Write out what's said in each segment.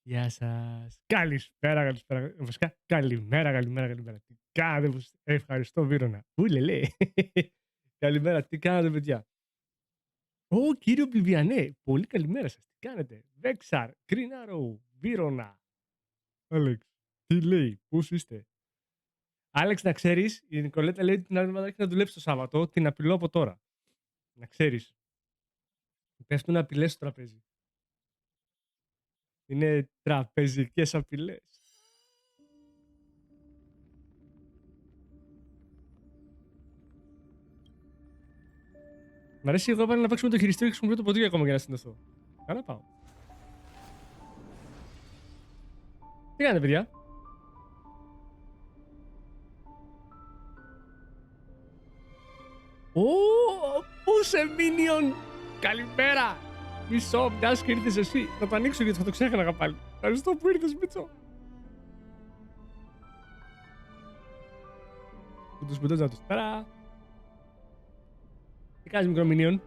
Γεια σας. Καλησπέρα, καλησπέρα. Βασικά, καλημέρα. Τι κάνετε, ευχαριστώ, Βύρωνα. Ουλελέ. Καλημέρα, τι κάνετε, παιδιά. Ω, κύριο Μπιβιανέ, πολύ καλημέρα σας. Τι κάνετε. Βέξαρ, Κρίναρο, Βύρωνα. Άλεξ, τι λέει, πώς είστε. Άλεξ, να ξέρεις, η Νικολέτα λέει ότι την άλλη εβδομάδα έχει να δουλέψει το Σάββατο, την απειλώ από τώρα. Να ξέρεις. Πέφτουν απειλές στο τραπέζι. Είναι τραπεζικές απειλές. Μ' αρέσει εγώ πάλι να παίξουμε το χειριστήριο και χρησιμοποιώ το ποδήλιο ακόμα για να συνδεθώ. Καλά πάω. Τι κάνετε, παιδιά. Ω, πούσε Minion. Καλημέρα. Μισό, μιας και ήρθες εσύ. Να το ανοίξω γιατί θα το ξέχανα πάλι. Ευχαριστώ που ήρθες, Μίτσο. Που τους πετώζα τους. Ταρά. Τι κάνεις, μικρό Minion.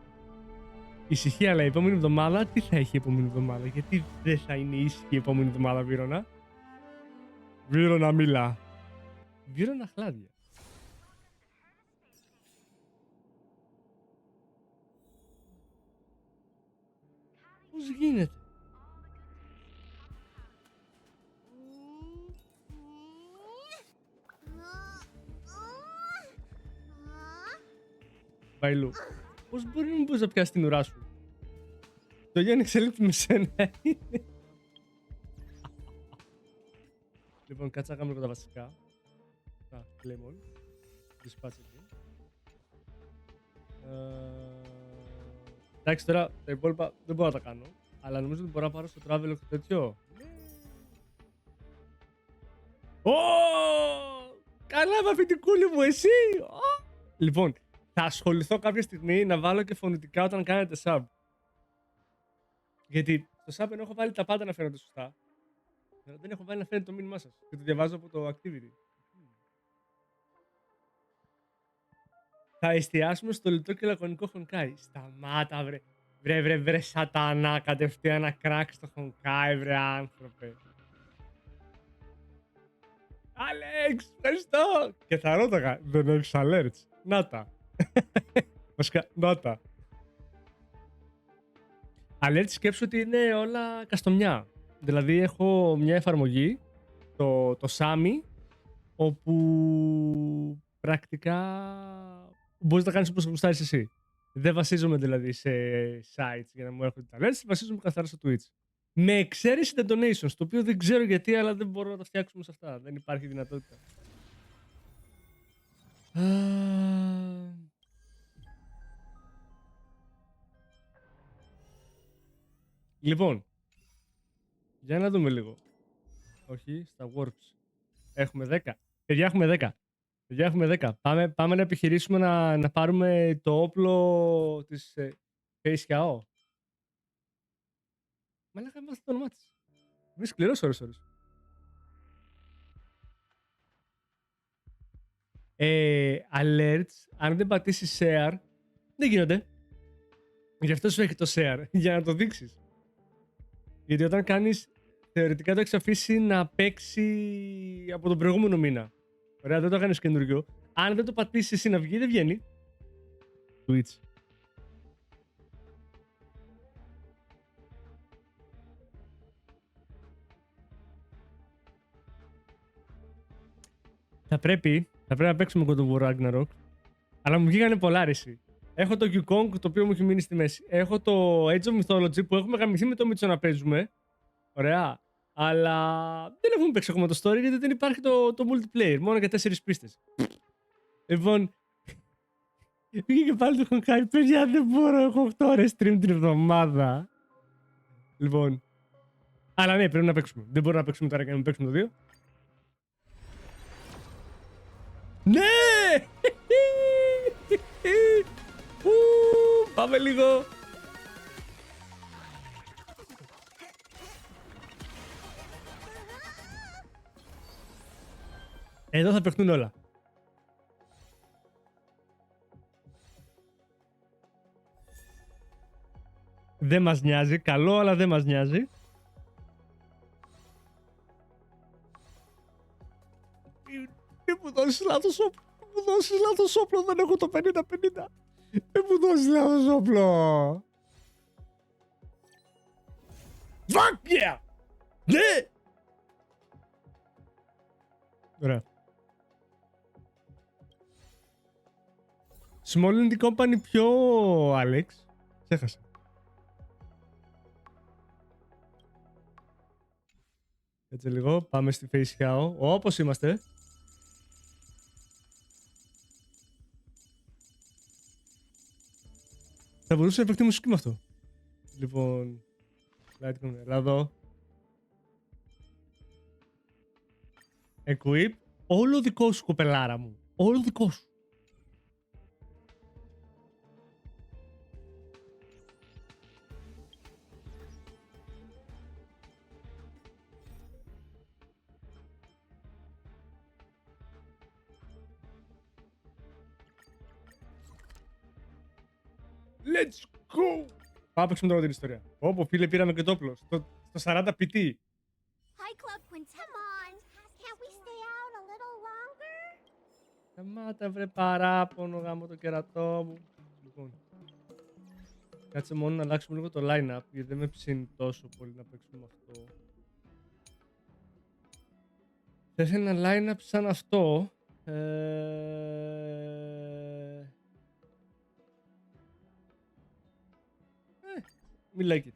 Ησυχία, αλλά η επόμενη εβδομάδα τι θα έχει η επόμενη εβδομάδα. Γιατί δεν θα είναι ήσυχη η επόμενη εβδομάδα, Βύρωνα. Βύρωνα, μίλα. Βύρωνα, χλάδια. Πώς γίνεται. Βαϊλού. Πώς μπορεί να μην μπορείς να πιάσεις την ουρά σου. Το Γιάννη εξελίχθη με σένα. Λοιπόν, κάτσα να κάνουμε λίγο τα βασικά. Τα Lemon. Dispatch εκεί. Εντάξει, τώρα τα υπόλοιπα δεν μπορώ να τα κάνω. Αλλά νομίζω ότι μπορώ να πάρω στο travel και τέτοιο. Ω! Καλά, μαθητικούλη μου, εσύ! Λοιπόν, θα ασχοληθώ κάποια στιγμή να βάλω και φωνητικά όταν κάνετε sub. Γιατί στο sub ενώ έχω βάλει τα πάντα να φαίνονται σωστά, δεν έχω βάλει να φαίνεται το μήνυμά σας. Και το διαβάζω από το activity. Θα εστιάσουμε στο λιτό και λακωνικό Honkai. Σταμάτα, βρε. Βρε, σατανά, κατευθείαν να κράξει το Honkai, βρε άνθρωπε. Άλεξ, ευχαριστώ! Και θα ρώταγα, δεν έχεις alerts. Να τα. Βασικά, να τα. Alerts σκέψου ότι είναι όλα καστομιά. Δηλαδή έχω μια εφαρμογή, το Sami, όπου πρακτικά μπορείς να κάνεις όπως γουστάρεις εσύ. Δεν βασίζομαι δηλαδή σε sites για να μου έρχονται τα alerts, βασίζομαι καθαρά στο Twitch. Με εξαίρεση τα donations, το οποίο δεν ξέρω γιατί, αλλά δεν μπορώ να τα φτιάξουμε σε αυτά. Δεν υπάρχει δυνατότητα. Λοιπόν, για να δούμε λίγο. Όχι, στα Warps. Έχουμε 10. Παιδιά, έχουμε 10. Πάμε να επιχειρήσουμε να πάρουμε το όπλο της Face Chaos. Μα λέγαμε μάθει το όνομά της. Είναι σκληρός ώρες. Alerts, αν δεν πατήσεις share, δεν γίνονται. Γι' αυτό σου έχει το share, για να το δείξεις. Γιατί όταν κάνεις, θεωρητικά το έχεις αφήσει να παίξει από τον προηγούμενο μήνα. Ωραία, δεν το κάνεις καινούριο. Αν δεν το πατήσεις εσύ να βγει, δεν βγαίνει. Twitch. Θα πρέπει να παίξουμε God of War Ragnarok. Αλλά μου βγήκανε πολλά αρέσει. Έχω το Yukong, το οποίο μου έχει μείνει στη μέση. Έχω το Age of Mythology που έχουμε γαμηθεί με το Μίτσο να παίζουμε. Ωραία. Αλλά δεν έχουμε παίξει ακόμα το story γιατί δεν υπάρχει το multiplayer. Μόνο για 4 πίστες. Λοιπόν. Βγήκε πάλι το Honkai. Παιδιά, δεν μπορώ. Έχω 8 ώρες stream την εβδομάδα. Λοιπόν. Αλλά ναι, πρέπει να παίξουμε. Δεν μπορούμε να παίξουμε τώρα και να μην παίξουμε το 2. Ναι! Πάμε λίγο. Εδώ θα παιχτούν όλα. Δεν μας νοιάζει. Καλό, αλλά δεν μας νοιάζει. Δεν μου δώσεις λάθος όπλο. Δεν μου δώσεις λάθος όπλο. Δεν έχω το 50-50. Δεν μου δώσεις λάθος όπλο. Fuck yeah! Ναι! Ωραία. Small Indie Company πιο Alex. Ξέχασα. Έτσι λίγο. Πάμε στη Face Cow. Όπως είμαστε. Θα μπορούσε να επεκτείνει μουσική με αυτό. Λοιπόν. Light έλα εδώ. Equip. Όλο δικό σου, κοπελάρα μου. Όλο δικό σου. Let's go! Πάμε παίξουμε τώρα την ιστορία. Όπου φίλε πήραμε και το όπλο. Στο 40 PT. Hi, Club Quintet. Come on. Can't we stay out a little longer? Σταμάτα βρε παράπονο γάμο το κερατό μου. Λοιπόν. Κάτσε μόνο να αλλάξουμε λίγο το line-up γιατί δεν με ψήνει τόσο πολύ να παίξουμε αυτό. Θες ένα line-up σαν αυτό. We like it.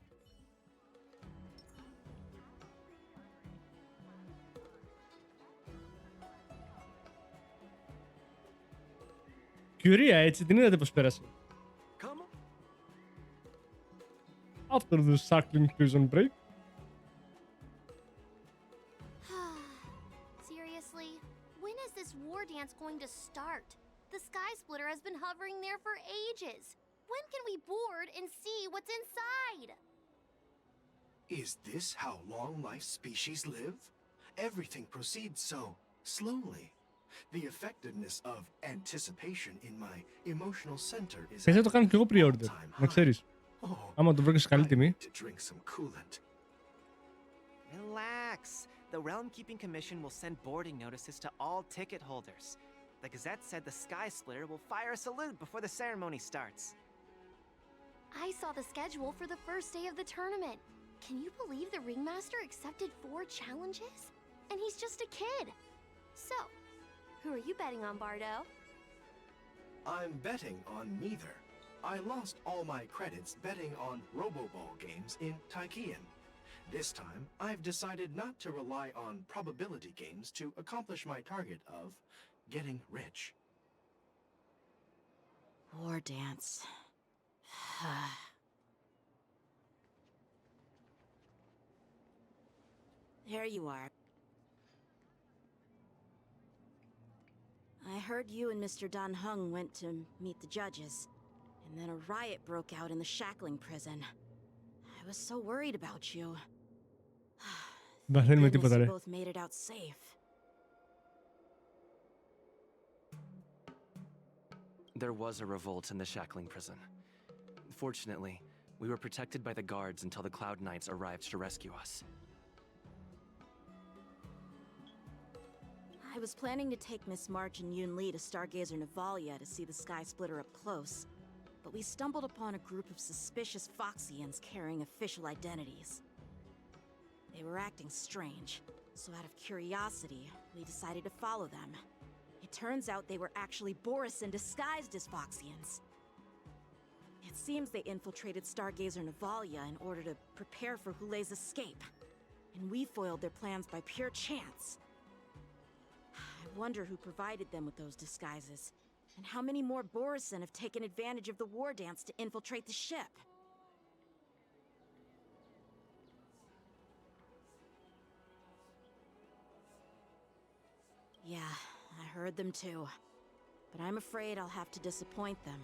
Κιουρία, έτσι την είδατε πως πέρασε. After the suckling prison break. Seriously? When is this war dance going to start? The Sky Splitter has been hovering there for ages. When can we board and see what's inside? Is this how long-life species live? Everything proceeds so slowly. The effectiveness of anticipation in my emotional center is Θες να το κάνω κι εγώ pre-order, να ξέρεις. Άμα το βρω σε καλή τιμή. Relax. The Realm Keeping Commission will send boarding notices to all ticket holders. The Gazette said the Sky Splitter will fire a salute before the ceremony starts. I saw the schedule for the first day of the tournament. Can you believe the Ringmaster accepted 4 challenges? And he's just a kid. So, who are you betting on, Bardo? I'm betting on neither. I lost all my credits betting on Roboball games in Taikian. This time, I've decided not to rely on probability games to accomplish my target of getting rich. War dance. There you are. I heard you and Mr. Dan Hung went to meet the judges, and then a riot broke out in the shackling prison. I was so worried about you. Goodness you both made it out safe. There was a revolt in the shackling prison. Fortunately, we were protected by the guards until the Cloud Knights arrived to rescue us. I was planning to take Miss March and Yun Li to Stargazer Navalia to see the Sky Splitter up close, but we stumbled upon a group of suspicious Foxians carrying official identities. They were acting strange, so out of curiosity, we decided to follow them. It turns out they were actually Borisin disguised as Foxians. It seems they infiltrated Stargazer Navalia in order to prepare for Hulei's escape, and we foiled their plans by pure chance. I wonder who provided them with those disguises, and how many more Borisin have taken advantage of the war dance to infiltrate the ship. Yeah, I heard them too. But I'm afraid I'll have to disappoint them.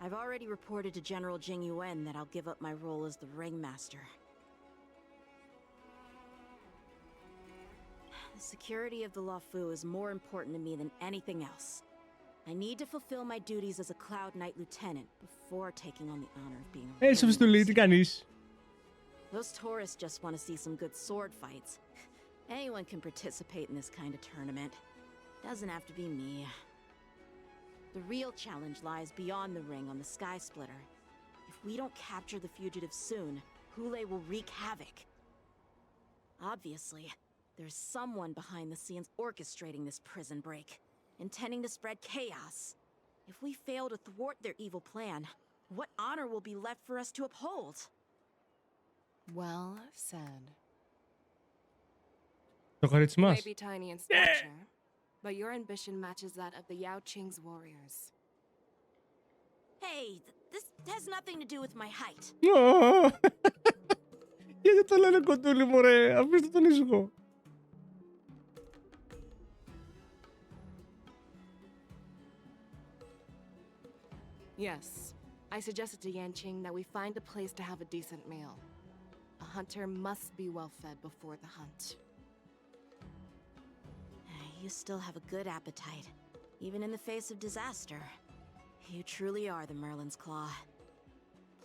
I've already reported to General Jing Yuan that I'll give up my role as the Ringmaster. The security of the Luofu is more important to me than anything else. I need to fulfill my duties as a Cloud Knight Lieutenant before taking on the honor of being a Ringmaster. Those tourists just want to see some good sword fights. Anyone can participate in this kind of tournament. Doesn't have to be me. The real challenge lies beyond the ring on the Sky Splitter. If we don't capture the fugitive soon, Hule will wreak havoc. Obviously, there's someone behind the scenes orchestrating this prison break, intending to spread chaos. If we fail to thwart their evil plan, what honor will be left for us to uphold? Well said. Το κορίτσι You may μας. be tiny in stature, but your ambition matches that of the Yao Qing's warriors. Hey, this has nothing to do with my height. Γιατί το λένε κοντούλι, μωρέ, αφήστε τον ήσυχο. Yes, I suggested to Yanqing that we find a place to have a decent meal. A hunter must be well fed before the hunt. You still have a good appetite, even in the face of disaster. You truly are the Merlin's Claw.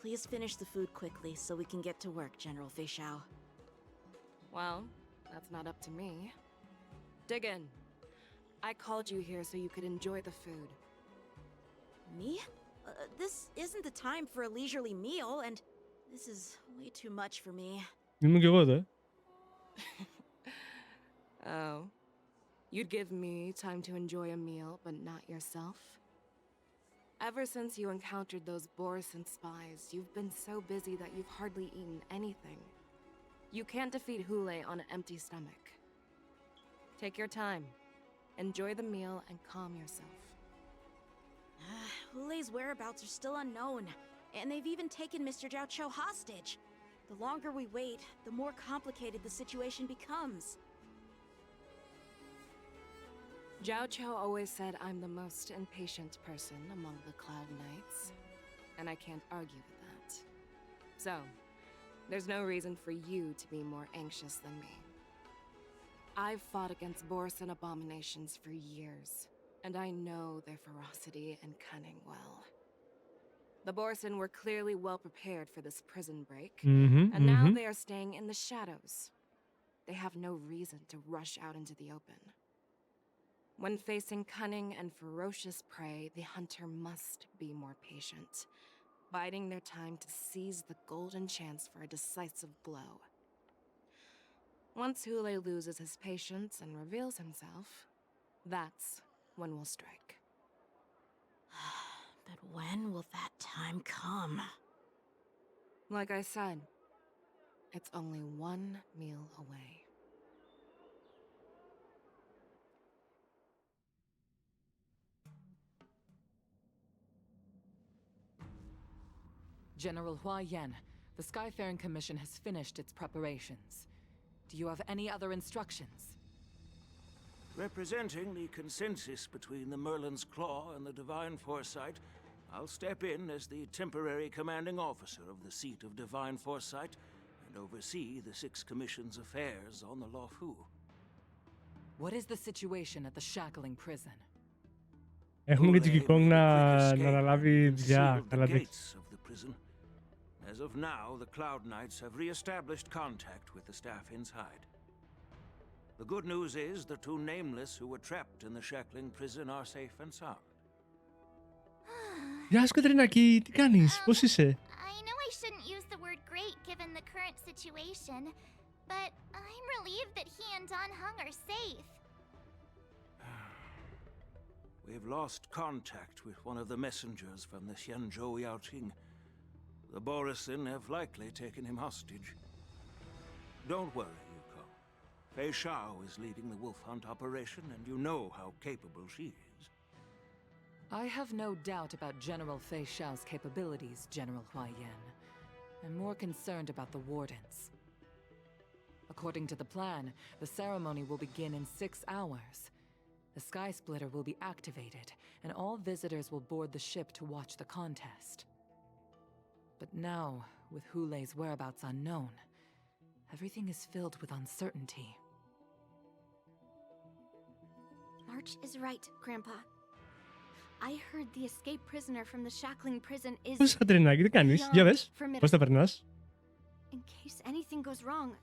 Please finish the food quickly so we can get to work, General Fei Xiao. Well, that's not up to me. Dig in. I called you here so you could enjoy the food. Me? This isn't the time for a leisurely meal, and this is way too much for me. Είμαι κι εγώ εδώ. Oh. You'd give me time to enjoy a meal, but not yourself? Ever since you encountered those Borisin spies, you've been so busy that you've hardly eaten anything. You can't defeat Hule on an empty stomach. Take your time. Enjoy the meal and calm yourself. Hule's whereabouts are still unknown, and they've even taken Mr. Jiao Cho hostage. The longer we wait, the more complicated the situation becomes. Jiao Cho always said I'm the most impatient person among the Cloud Knights, and I can't argue with that. So, there's no reason for you to be more anxious than me. I've fought against Borisin abominations for years, and I know their ferocity and cunning well. The Borisin were clearly well prepared for this prison break, and now they are staying in the shadows. They have no reason to rush out into the open. When facing cunning and ferocious prey, the hunter must be more patient, biding their time to seize the golden chance for a decisive blow. Once Hule loses his patience and reveals himself, that's when we'll strike. But when will that time come? Like I said, it's only one meal away. General Hua Yan, the Skyfaring Commission has finished its preparations. Do you have any other instructions? Representing the consensus between the Merlin's Claw and the Divine Foresight, I'll step in as the temporary commanding officer of the seat of Divine Foresight and oversee the Six Commission's affairs on the Luofu. What is the situation at the shackling prison? Έχουμε και την Kong να αναλάβει δουλειά. Καλά δείξει. As of now, the Cloud Knights have re-established contact with the staff inside. The good news is the two nameless who were trapped in the shackling prison are safe and sound. Γεια σου Κατρινάκη, τι κάνεις, πώς είσαι? I know I shouldn't use the word great given the current situation, but I'm relieved that he and Dan Heng are safe. We've lost contact with one of the messengers from the Xianzhou Yaoqing. The Borisin have likely taken him hostage. Don't worry, Yuko. Fei Xiao is leading the wolf hunt operation, and you know how capable she is. I have no doubt about General Fei Xiao's capabilities, General Hua Yan. I'm more concerned about the wardens. According to the plan, the ceremony will begin in 6 hours. The Sky Splitter will be activated, and all visitors will board the ship to watch the contest. But now, with Hule's whereabouts unknown, everything is filled with uncertainty. March is right, Grandpa. I heard the escaped prisoner from the shackling prison is Πώς είσαι Κατρινάκη, τι κάνεις, για δες, πώς τα περνάς? In case anything goes wrong,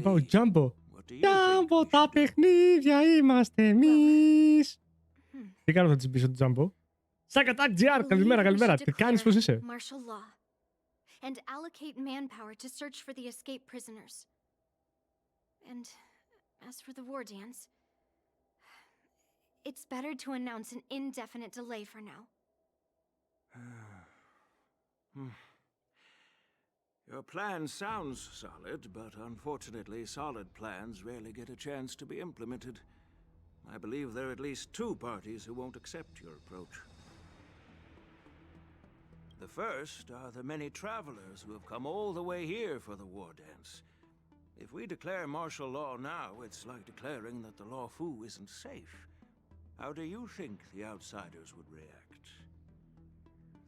Πάω Τζάμπο. What do you Κι think από we τα should do? παιχνίδια είμαστε εμείς. Τι κάνω θα της πεις ότι Τζάμπο. Σακατάκ GR, καλημέρα, καλημέρα. Τι κάνεις, πώς είσαι? Martial law and allocate manpower to search for the escaped prisoners. And as for the war dance, it's better to announce an indefinite delay for now. Your plan sounds solid, but unfortunately solid plans rarely get a chance to be implemented. I believe there are at least two parties who won't accept your approach. The first are the many travelers who have come all the way here for the war dance. If we declare martial law now, it's like declaring that the Law Fu isn't safe. How do you think the outsiders would react?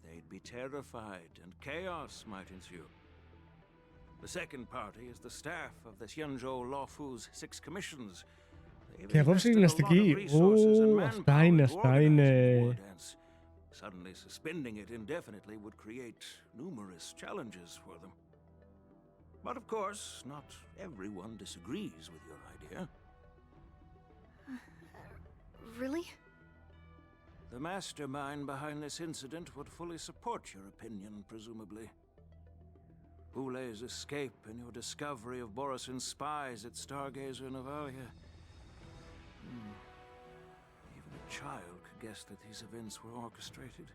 They'd be terrified, and chaos might ensue. The second party is the staff of the Xianzhou Law Fu's 6 commissions. Και απόψε γυμναστική. Αυτά είναι, αυτά είναι. Suddenly suspending it indefinitely would create numerous challenges for them. But of course, not everyone disagrees with your idea. Really? The mastermind behind this incident would fully support your opinion, presumably. Houlei's escape and your discovery of Borisin's spies at Stargazer Navalia. Even a child could guess that these events were orchestrated.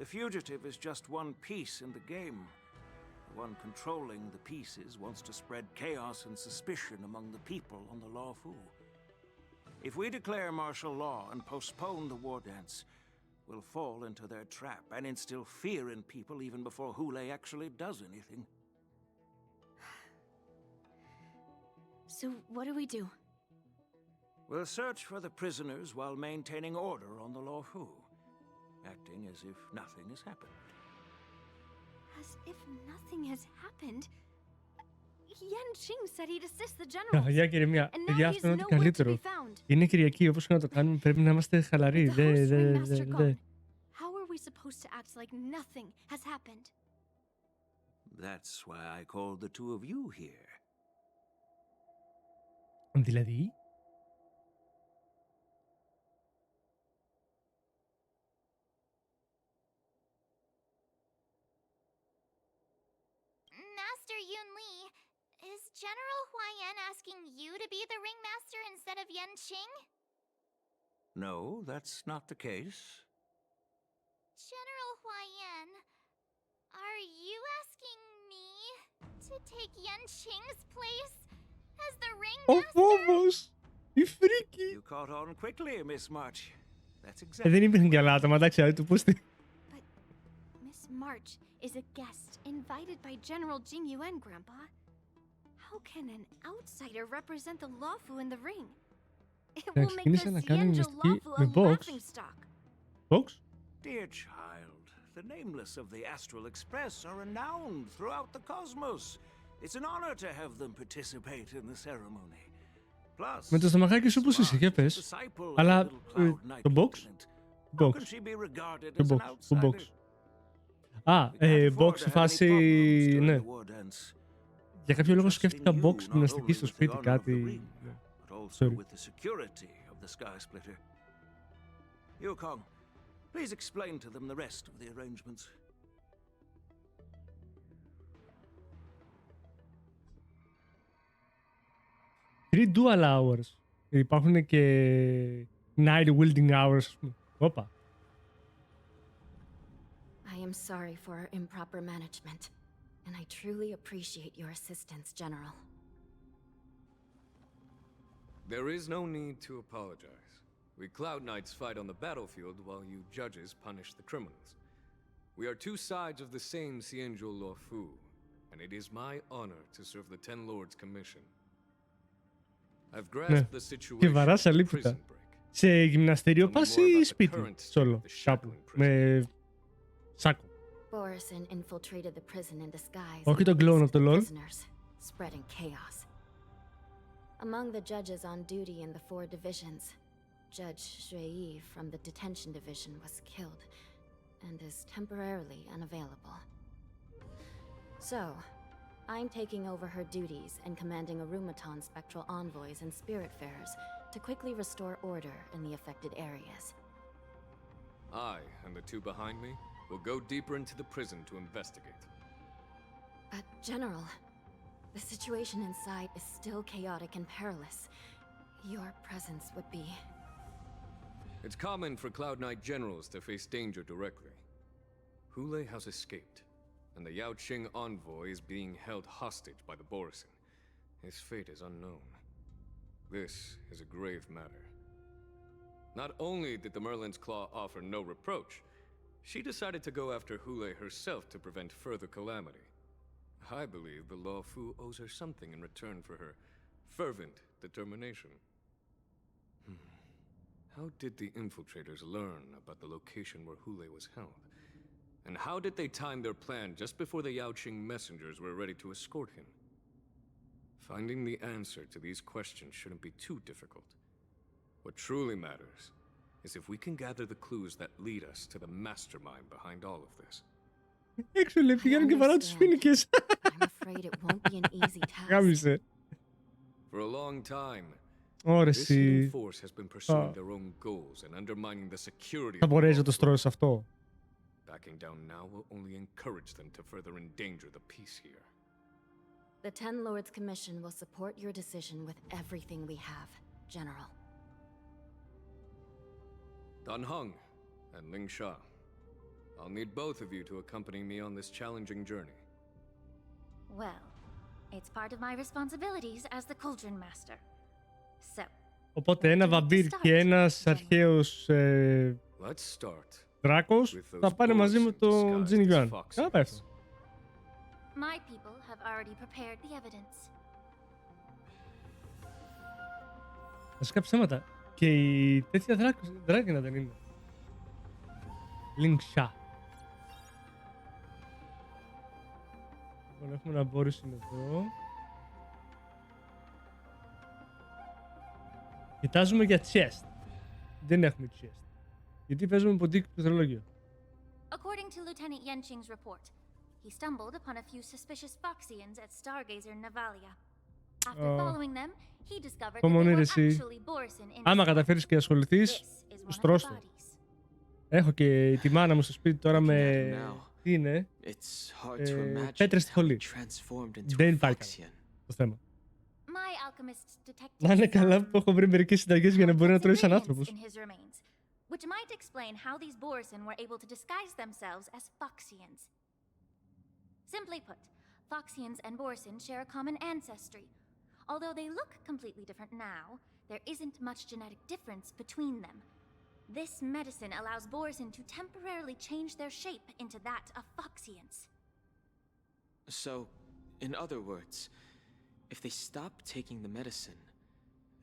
The fugitive is just one piece in the game. The one controlling the pieces wants to spread chaos and suspicion among the people on the Law Fu. If we declare martial law and postpone the war dance, we'll fall into their trap and instill fear in people even before Houlei actually does anything. So what do we do? We'll search for the prisoners while maintaining order on the Law Fu, acting as if nothing has happened. As if nothing has happened? Yanqing said he'd assist the generals. Γεια κύριε Μία, And now παιδιά he's αυτό είναι ό,τι nowhere to καλύτερο. be found. Είναι Κυριακή, όπως και να το κάνουμε πρέπει να είμαστε χαλαροί. With the host ringmaster Δε. gone, how are we supposed to act like nothing has happened? That's why I called the two of you here. Δηλαδή. Master Yunli, is General Huaiyan asking you to be the ringmaster instead of Yanqing? No, that's not the case. General Huaiyan, are you asking me to take Yanqing's place as the Ο ringmaster? φόβος! Η φρίκη! You caught on quickly, Miss March. That's exactly. Δεν υπήρχαν κι άλλα άτομα, εντάξει, άλλη του πούστη. But Miss March is a guest invited by General Jingyuan, Grandpa. How can an outsider represent the Lawfu in the ring? It will make ξεκίνησε the να κάνει Xianzhou γυμναστική Lawfu με a box. laughingstock. Box? Dear child, the nameless of the Astral Express are renowned throughout the cosmos. It's an honor to have them participate in the ceremony. Plus, Με το στομαχάκι σου πώς είσαι, για πες. Αλλά το box? Box. Το box, το box. Α, box σε φάση, ναι. Για κάποιο λόγο σκέφτηκα box γυμναστική στο σπίτι, κάτι. Sorry. With the security of the Sky Splitter. Yukong, please explain to them the rest of the arrangements. 3 dual hours. Υπάρχουν και night wielding hours, ας πούμε. Όπα. I am sorry for our improper management, and I truly appreciate your assistance, General. There is no need to apologize. We Cloud Knights fight on the battlefield while you judges punish the criminals. We are two sides of the same Xianzhou Luofu, and it is my honor to serve the Ten Lords' commission. I've grasped the situation. Και βαράς αλήπητα. Σε γυμναστήριο πας ή σπίτι, σόλο, κάπου, με σάκο. Borisin infiltrated the prison in disguise. Όχι το κλόουν από το LOL. Spreading chaos. Among the judges on duty in the 4 divisions, Judge Shui from the detention division was killed and is temporarily unavailable. So, I'm taking over her duties and commanding Arumaton spectral envoys and spiritfarers to quickly restore order in the affected areas. I and the two behind me will go deeper into the prison to investigate. General, the situation inside is still chaotic and perilous. Your presence would be... It's common for Cloud Knight generals to face danger directly. Hule has escaped, and the Yaoqing envoy is being held hostage by the Borisin. His fate is unknown. This is a grave matter. Not only did the Merlin's Claw offer no reproach, she decided to go after Hule herself to prevent further calamity. I believe the Law Fu owes her something in return for her fervent determination. How did the infiltrators learn about the location where Hule was held? And how did they time their plan just before the Yaoqing messengers were ready to escort him? Finding the answer to these questions shouldn't be too difficult. What truly matters is if we can gather the clues that lead us to the mastermind behind all of this. Actually, πηγαίνουν και βαράνε τους φοίνικες. I'm afraid it won't be an easy task. Γάμισε. For a long time, Ωραία, this hidden εσύ. force has been pursuing their own goals and undermining the security Θα of the μπορείς να Law το Fu. στρώσεις αυτό. Backing down now will only encourage them to further endanger the peace here. The Ten Lords Commission will support your decision with everything we have, General. Dan Heng and Ling Sha, I'll need both of you to accompany me on this challenging journey. Well, it's part of my responsibilities as the Cauldron Master. So, Οπότε ένα βαμπύρ και ένας αρχαίος Let's start δράκος θα πάνε μαζί με τον Τζιν Γιουάν. Καλά πάει αυτό. my people have already prepared the evidence. Θα σκάψει θέματα. Και η τέτοια δράκαινα δεν είναι. Λινξά. Λοιπόν, έχουμε ένα Μπόρισιν εδώ. Κοιτάζουμε για chest. Δεν έχουμε chest. Γιατί παίζουμε ποντίκι πληθρολόγιο. According to Lieutenant Yenqing's report, he stumbled upon a few suspicious Foxians at Stargazer Navalia. After following them, he discovered that they were actually Borisin in Άμα καταφέρεις και ασχοληθείς, This is one of the στρώσ' το. bodies. Έχω και τη μάνα μου στο σπίτι τώρα με... Τι είναι? Πέτρες στη σχολή. Δεν υπάρχει καλό το θέμα. My alchemist detected Να είναι καλά που έχω βρει μερικές συνταγές για να μπορεί να τρώει σαν in άνθρωπος. his remains, which might explain how these Borisin were able to disguise themselves as Foxians. Simply put, Foxians and Borisin share a common ancestry. Although they look completely different now, there isn't much genetic difference between them. This medicine allows Borisin to temporarily change their shape into that of Foxians. So, in other words, if they stop taking the medicine,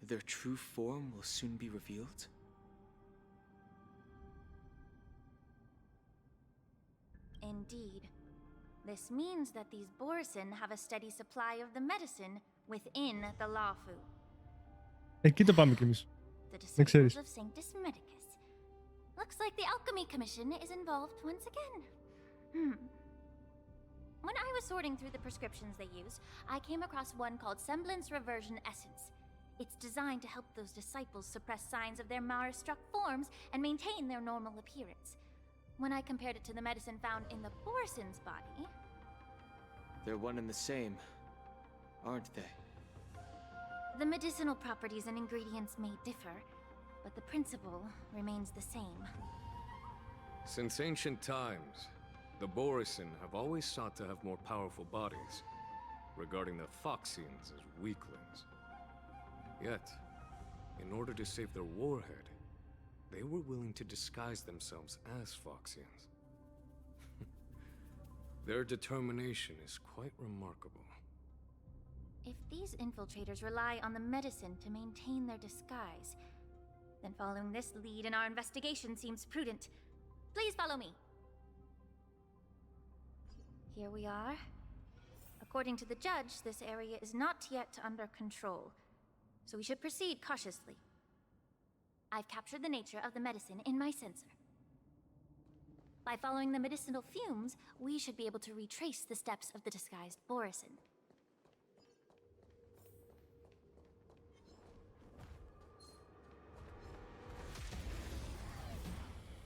their true form will soon be revealed? Indeed. This means that these Borisin have a steady supply of the medicine within the Lafu. Εκεί το πάμε κι εμείς. The Δεν disciples ξέρεις. of Sanctus Medicus. Looks like the Alchemy Commission is involved once again. When I was sorting through the prescriptions they use, I came across one called Semblance Reversion Essence. It's designed to help those disciples suppress signs of their Mara-struck forms and maintain their normal appearance. When I compared it to the medicine found in the Borisin's body... They're one and the same, aren't they? The medicinal properties and ingredients may differ, but the principle remains the same. Since ancient times, the Borisin have always sought to have more powerful bodies, regarding the Foxians as weaklings. Yet, in order to save their warhead, they were willing to disguise themselves as Foxians. Their determination is quite remarkable. If these infiltrators rely on the medicine to maintain their disguise, then following this lead in our investigation seems prudent. Please follow me. Here we are. According to the judge, this area is not yet under control, so we should proceed cautiously. I've captured the nature of the medicine in my sensor. By following the medicinal fumes, we should be able to retrace the steps of the disguised Borisin.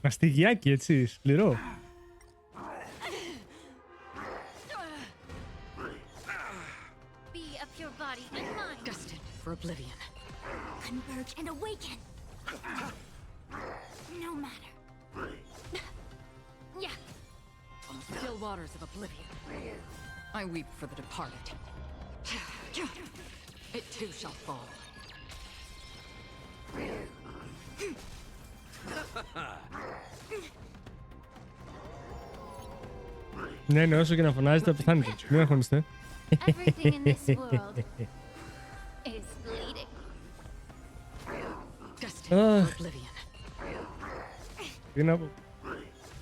Μαστιγιάκι, έτσι, σκληρό. Be of pure body and mind. Destined for oblivion. Converge and awaken. No matter. Yeah. On the still waters of oblivion, I weep for the departed. It too shall fall. Ναι, ναι, όσο και να φωνάζετε, θα πεθάνετε. Μην αγχώνεστε. Everything in this world is bleeding. Destined for oblivion. Τι να πω.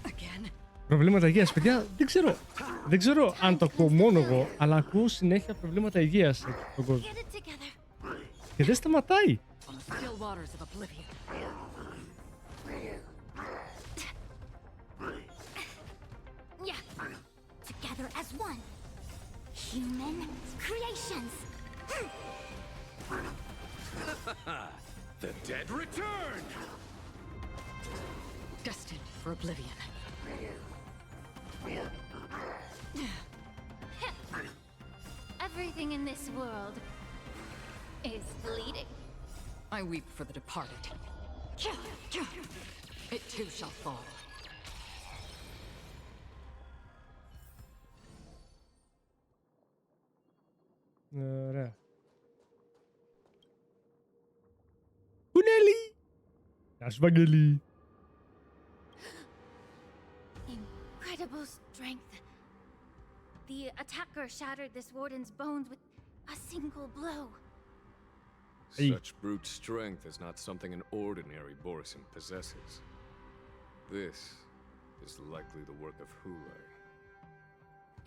Again. Προβλήματα υγείας, παιδιά, δεν ξέρω αν το ακούω μόνο εγώ, αλλά ακούω συνέχεια προβλήματα υγείας στον κόσμο. Get it together. Και δεν σταματάει. On the still waters of oblivion. Yeah. Together as one. Human creations. The dead return! Destined for oblivion. Everything in this world is bleeding. I weep for the departed. It too shall fall. Ωραία. Κουνέλη! Γεια σου, Βαγγέλη. Incredible strength. The attacker shattered this warden's bones with a single blow. Such brute strength is not something an ordinary Borisin possesses. This is likely the work of Hulay.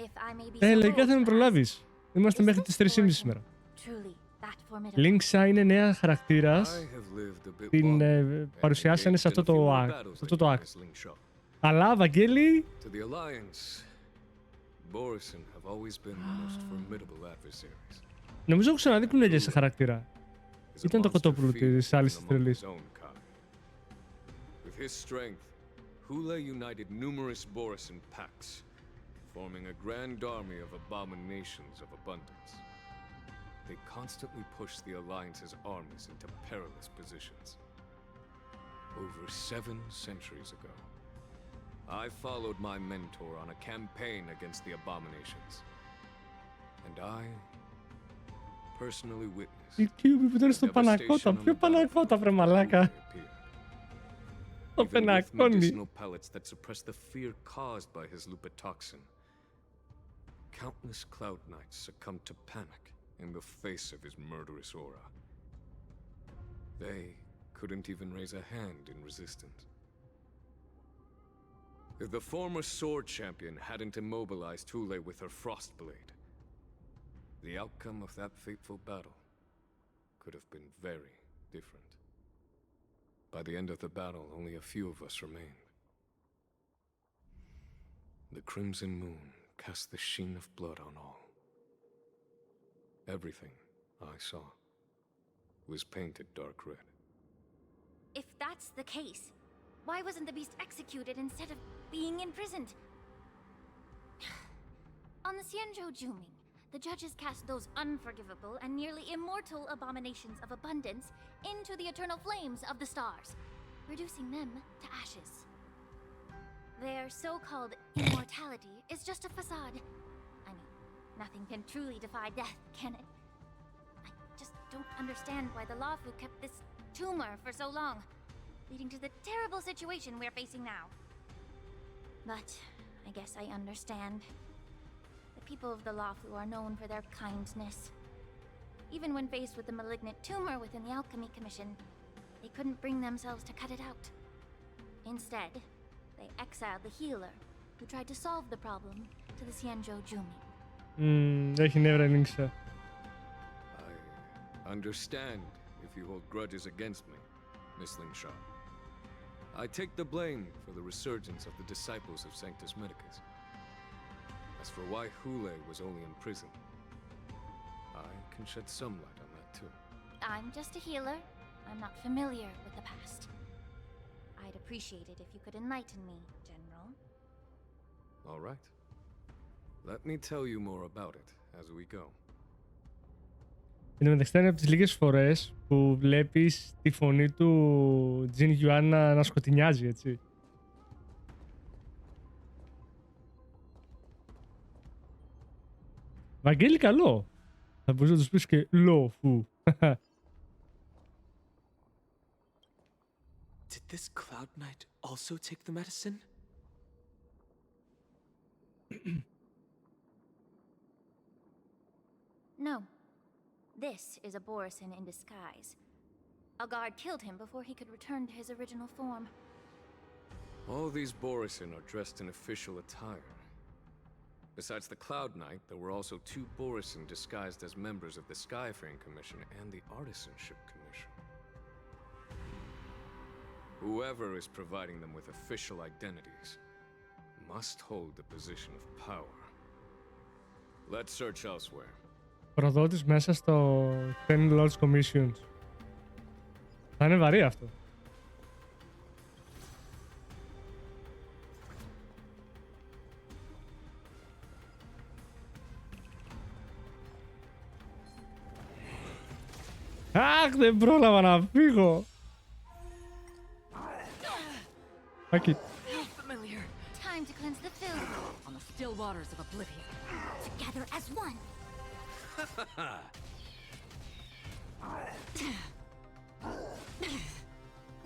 If I may be so Λογικά bold θα με to ask, προλάβεις. Είμαστε is μέχρι this τις 3:30 Borisin σήμερα. truly that formidable? Λίνξα είναι νέα χαρακτήρας. I have lived a bit Την longer and παρουσιάσανε σε engaged in αυτό a few το more act. battles Αυτό το than you, act. Miss Lingshaw. Αλλά, Βαγγέλη, To the Alliance, Borisin have always been the most formidable adversaries. νομίζω έχω ξαναδεί κουνέλια σε χαρακτήρα. Is a Ήταν το monster κοτόπουλο fierce της even άλλης among τρελής. his own kind. With his strength, Hulay united numerous Borisin packs, forming a grand army of abominations of abundance. They constantly pushed the Alliance's armies into perilous positions. Over 7 centuries ago, I followed my mentor on a campaign against the abominations. And I personally witnessed Η Κιούμπι που ήταν στο the Πανακότα. devastation on Ποιο the Πανακότα, βρε battlefield μαλάκα. when they appeared. Το Even with πενακόνι. medicinal pellets that suppress the fear caused by his lupitoxin, countless Cloud Knights succumbed to panic in the face of his murderous aura. They couldn't even raise a hand in resistance. If the former sword champion hadn't immobilized Hulay with her frost blade, the outcome of that fateful battle could have been very different. By the end of the battle, only a few of us remained. The crimson moon cast the sheen of blood on all. Everything I saw was painted dark red. If that's the case, why wasn't the beast executed instead of being imprisoned? On the Xianzhou Juming, the judges cast those unforgivable and nearly immortal abominations of abundance into the eternal flames of the stars, reducing them to ashes. Their so-called immortality is just a facade. I mean, nothing can truly defy death, can it? I just don't understand why the Laofu kept this tumor for so long, leading to the terrible situation we're facing now. But I guess I understand. The people of the Laofu are known for their kindness. Even when faced with the malignant tumor within the Alchemy Commission, they couldn't bring themselves to cut it out. Instead, they exiled the healer, who tried to solve the problem, to the Xianzhou Jumi. Έχει νεύρα η Λίνξα. I understand if you hold grudges against me, Miss Lingshaw. I take the blame for the resurgence of the disciples of Sanctus Medicus. As for why Hulay was only in prison, I can shed some light on that too. I'm just a healer. I'm not familiar with the past. I'd appreciate it if you could enlighten me, General. All right. Let me tell you more about it as we go. Εν τω μεταξύ είναι από τις λίγες φορές που βλέπεις τη φωνή του Τζιν Γιουάν να σκοτεινιάζει, έτσι. Βαγγέλη, καλό. Θα μπορείς να τους πεις και λόφου. Did this Cloud Knight also take the medicine? No. This is a Borisin in disguise. A guard killed him before he could return to his original form. All these Borisin are dressed in official attire. Besides the Cloud Knight, there were also 2 Borisin disguised as members of the Skyfaring Commission and the Artisanship Commission. Whoever is providing them with official identities must hold the position of power. Let's search elsewhere. Προδότης μέσα στο 10 Lords Commissions. Θα είναι βαρύ αυτό. Αχ, δεν πρόλαβα να φύγω. Άκη. Familiar. Time to cleanse the field. On the still waters of oblivion. Together as one.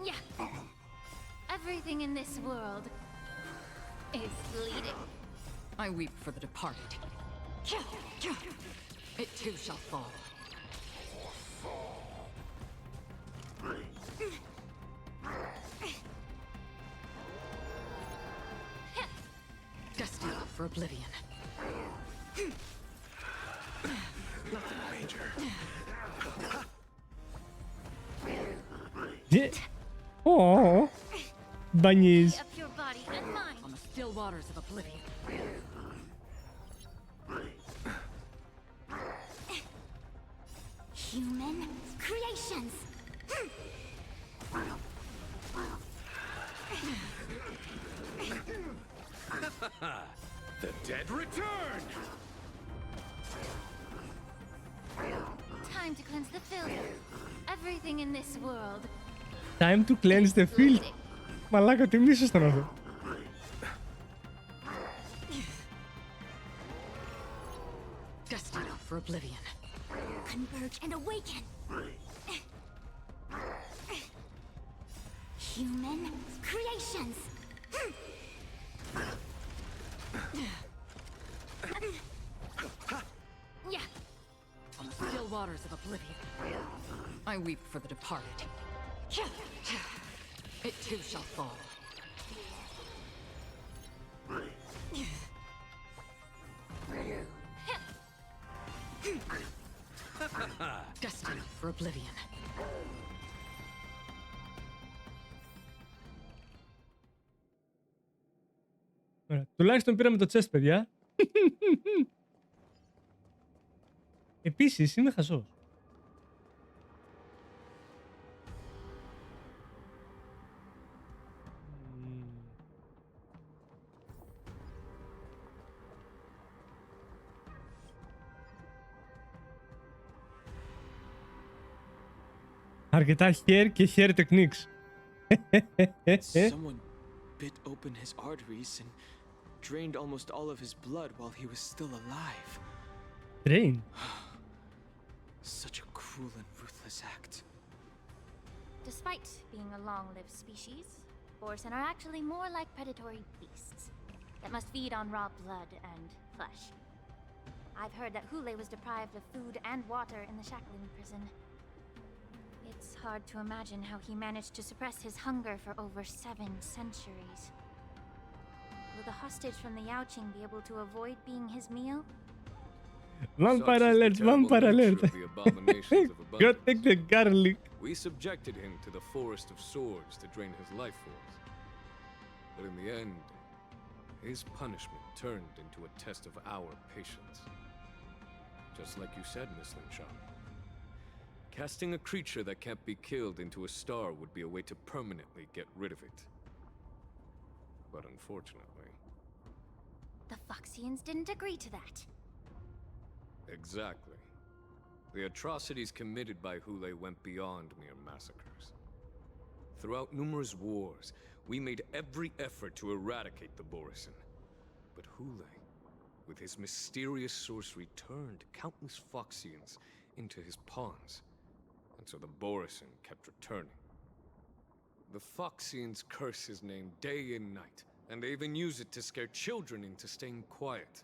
Yeah. Everything in this world is bleeding. I weep for the departed. It too shall fall. Destined for oblivion. Oh, bunnies. Up your body and mind. On the still waters of oblivion. Human creations. The dead return! Time to cleanse the field. Everything in this world. Time to cleanse the field. Μαλάκα, τι μίσος ήταν αυτό. Destined for oblivion. Converge and awaken. Human creations. Yeah. On the still waters of oblivion. I weep for the departed. It too shall fall. Destined for oblivion. Ωραία. Τουλάχιστον πήραμε το chest, παιδιά. Επίσης, είμαι χαζός. Αρκετά hair και hair techniques. Someone bit open his arteries and drained almost all of his blood while he was still alive. Drain? Such a cruel and ruthless act. Despite being a long-lived species, Borisin are actually more like predatory beasts that must feed on raw blood and flesh. I've heard that Hule was deprived of food and water in the shackling prison. It's hard to imagine how he managed to suppress his hunger for over 7 centuries. Will the hostage from the Yaoqing be able to avoid being his meal? Vampire alert, vampire alert. Go take the garlic. We subjected him to the Forest of Swords to drain his life force. But in the end, his punishment turned into a test of our patience. Just like you said, Miss Linshaw. Casting a creature that can't be killed into a star would be a way to permanently get rid of it. But unfortunately... The Foxians didn't agree to that. Exactly. The atrocities committed by Hule went beyond mere massacres. Throughout numerous wars, we made every effort to eradicate the Borisin. But Hule, with his mysterious sorcery, turned countless Foxians into his pawns. And so the Borisin kept returning. The Foxians curse his name day and night, and they even use it to scare children into staying quiet.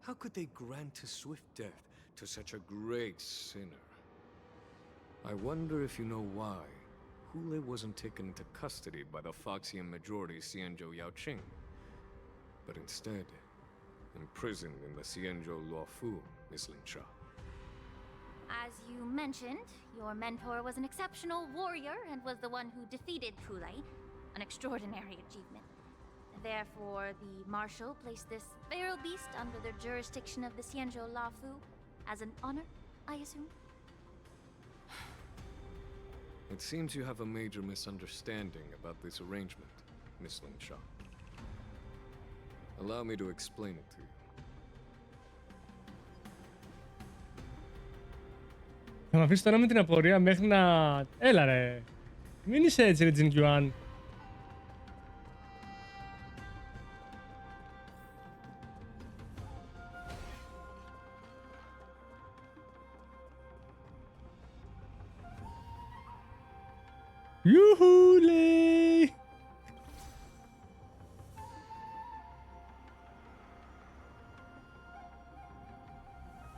How could they grant a swift death to such a great sinner? I wonder if you know why Hule wasn't taken into custody by the Foxian majority Xianzhou Yaoqing, but instead imprisoned in the Xianzhou Luofu, Miss Lin Sha. As you mentioned, your mentor was an exceptional warrior and was the one who defeated Hule, an extraordinary achievement. Therefore, the Marshal placed this feral beast under the jurisdiction of the Xianzhou Luofu as an honor, I assume? It seems you have a major misunderstanding about this arrangement, Miss Lin Sha. Allow me to explain it to you. Θα με αφήσεις τώρα με την απορία μέχρι να... Έλα ρε. Μην είσαι έτσι ρε Τζιν Κιουάν. Ιούχου λέει.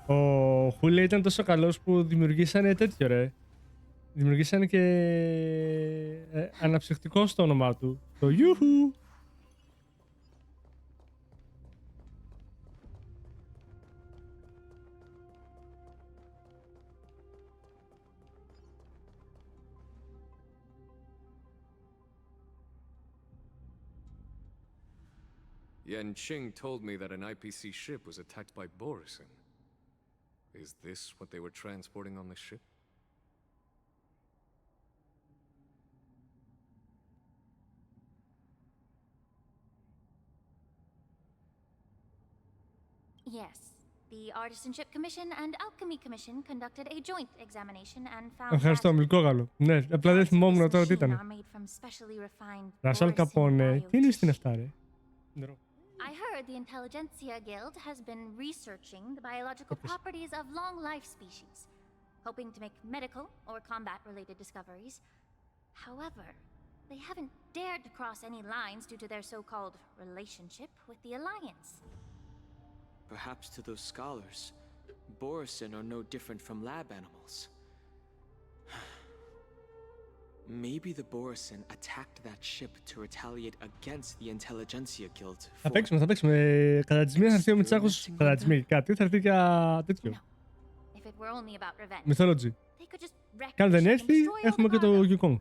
Ο Χούλε ήταν τόσο καλός που δημιουργήσανε τέτοιο ρε. Δημιουργήσανε και αναψυχτικό στο όνομά του. Το Ιούχου. Yan Qing told me that an IPC ship was attacked by Borisin. Is this what they were transporting on the ship? Yes. The Artisanship Commission and Alchemy Commission conducted a joint examination and found Ευχαριστώ, μιλκόγαλο. Ναι, απλά δεν θυμόμουν τώρα τι ήταν. Ρασάλ Καπόνε, τι είναι στην αυτά ρε. I heard the Intelligentsia Guild has been researching the biological properties of long-life species, hoping to make medical or combat-related discoveries. However, they haven't dared to cross any lines due to their so-called relationship with the Alliance. Perhaps to those scholars, Borisin are no different from lab animals. Maybe the Borisin attacked that ship to retaliate against the Intelligentsia Guild. Θα παίξουμε. Κατά τη μία θα έρθει ο Μιτσάκος. Κατά τη μία κάτι θα έρθει για τέτοιο. Mythology. Και αν δεν έρθει, έχουμε και το Yukong.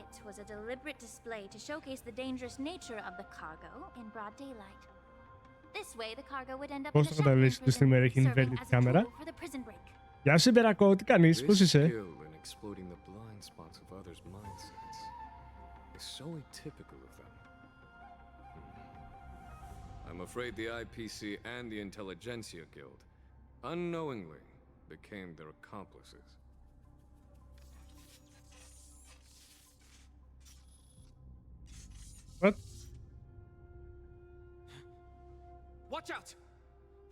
It was a deliberate display to showcase the dangerous nature of the cargo in broad daylight. This way, the cargo would end up in the shackling prison, serving as a tool for the prison break. Γεια σου, Μπερακό, τι κάνεις, πώς είσαι? I'm afraid the IPC and the Intelligentsia Guild unknowingly became their accomplices. What? Watch out!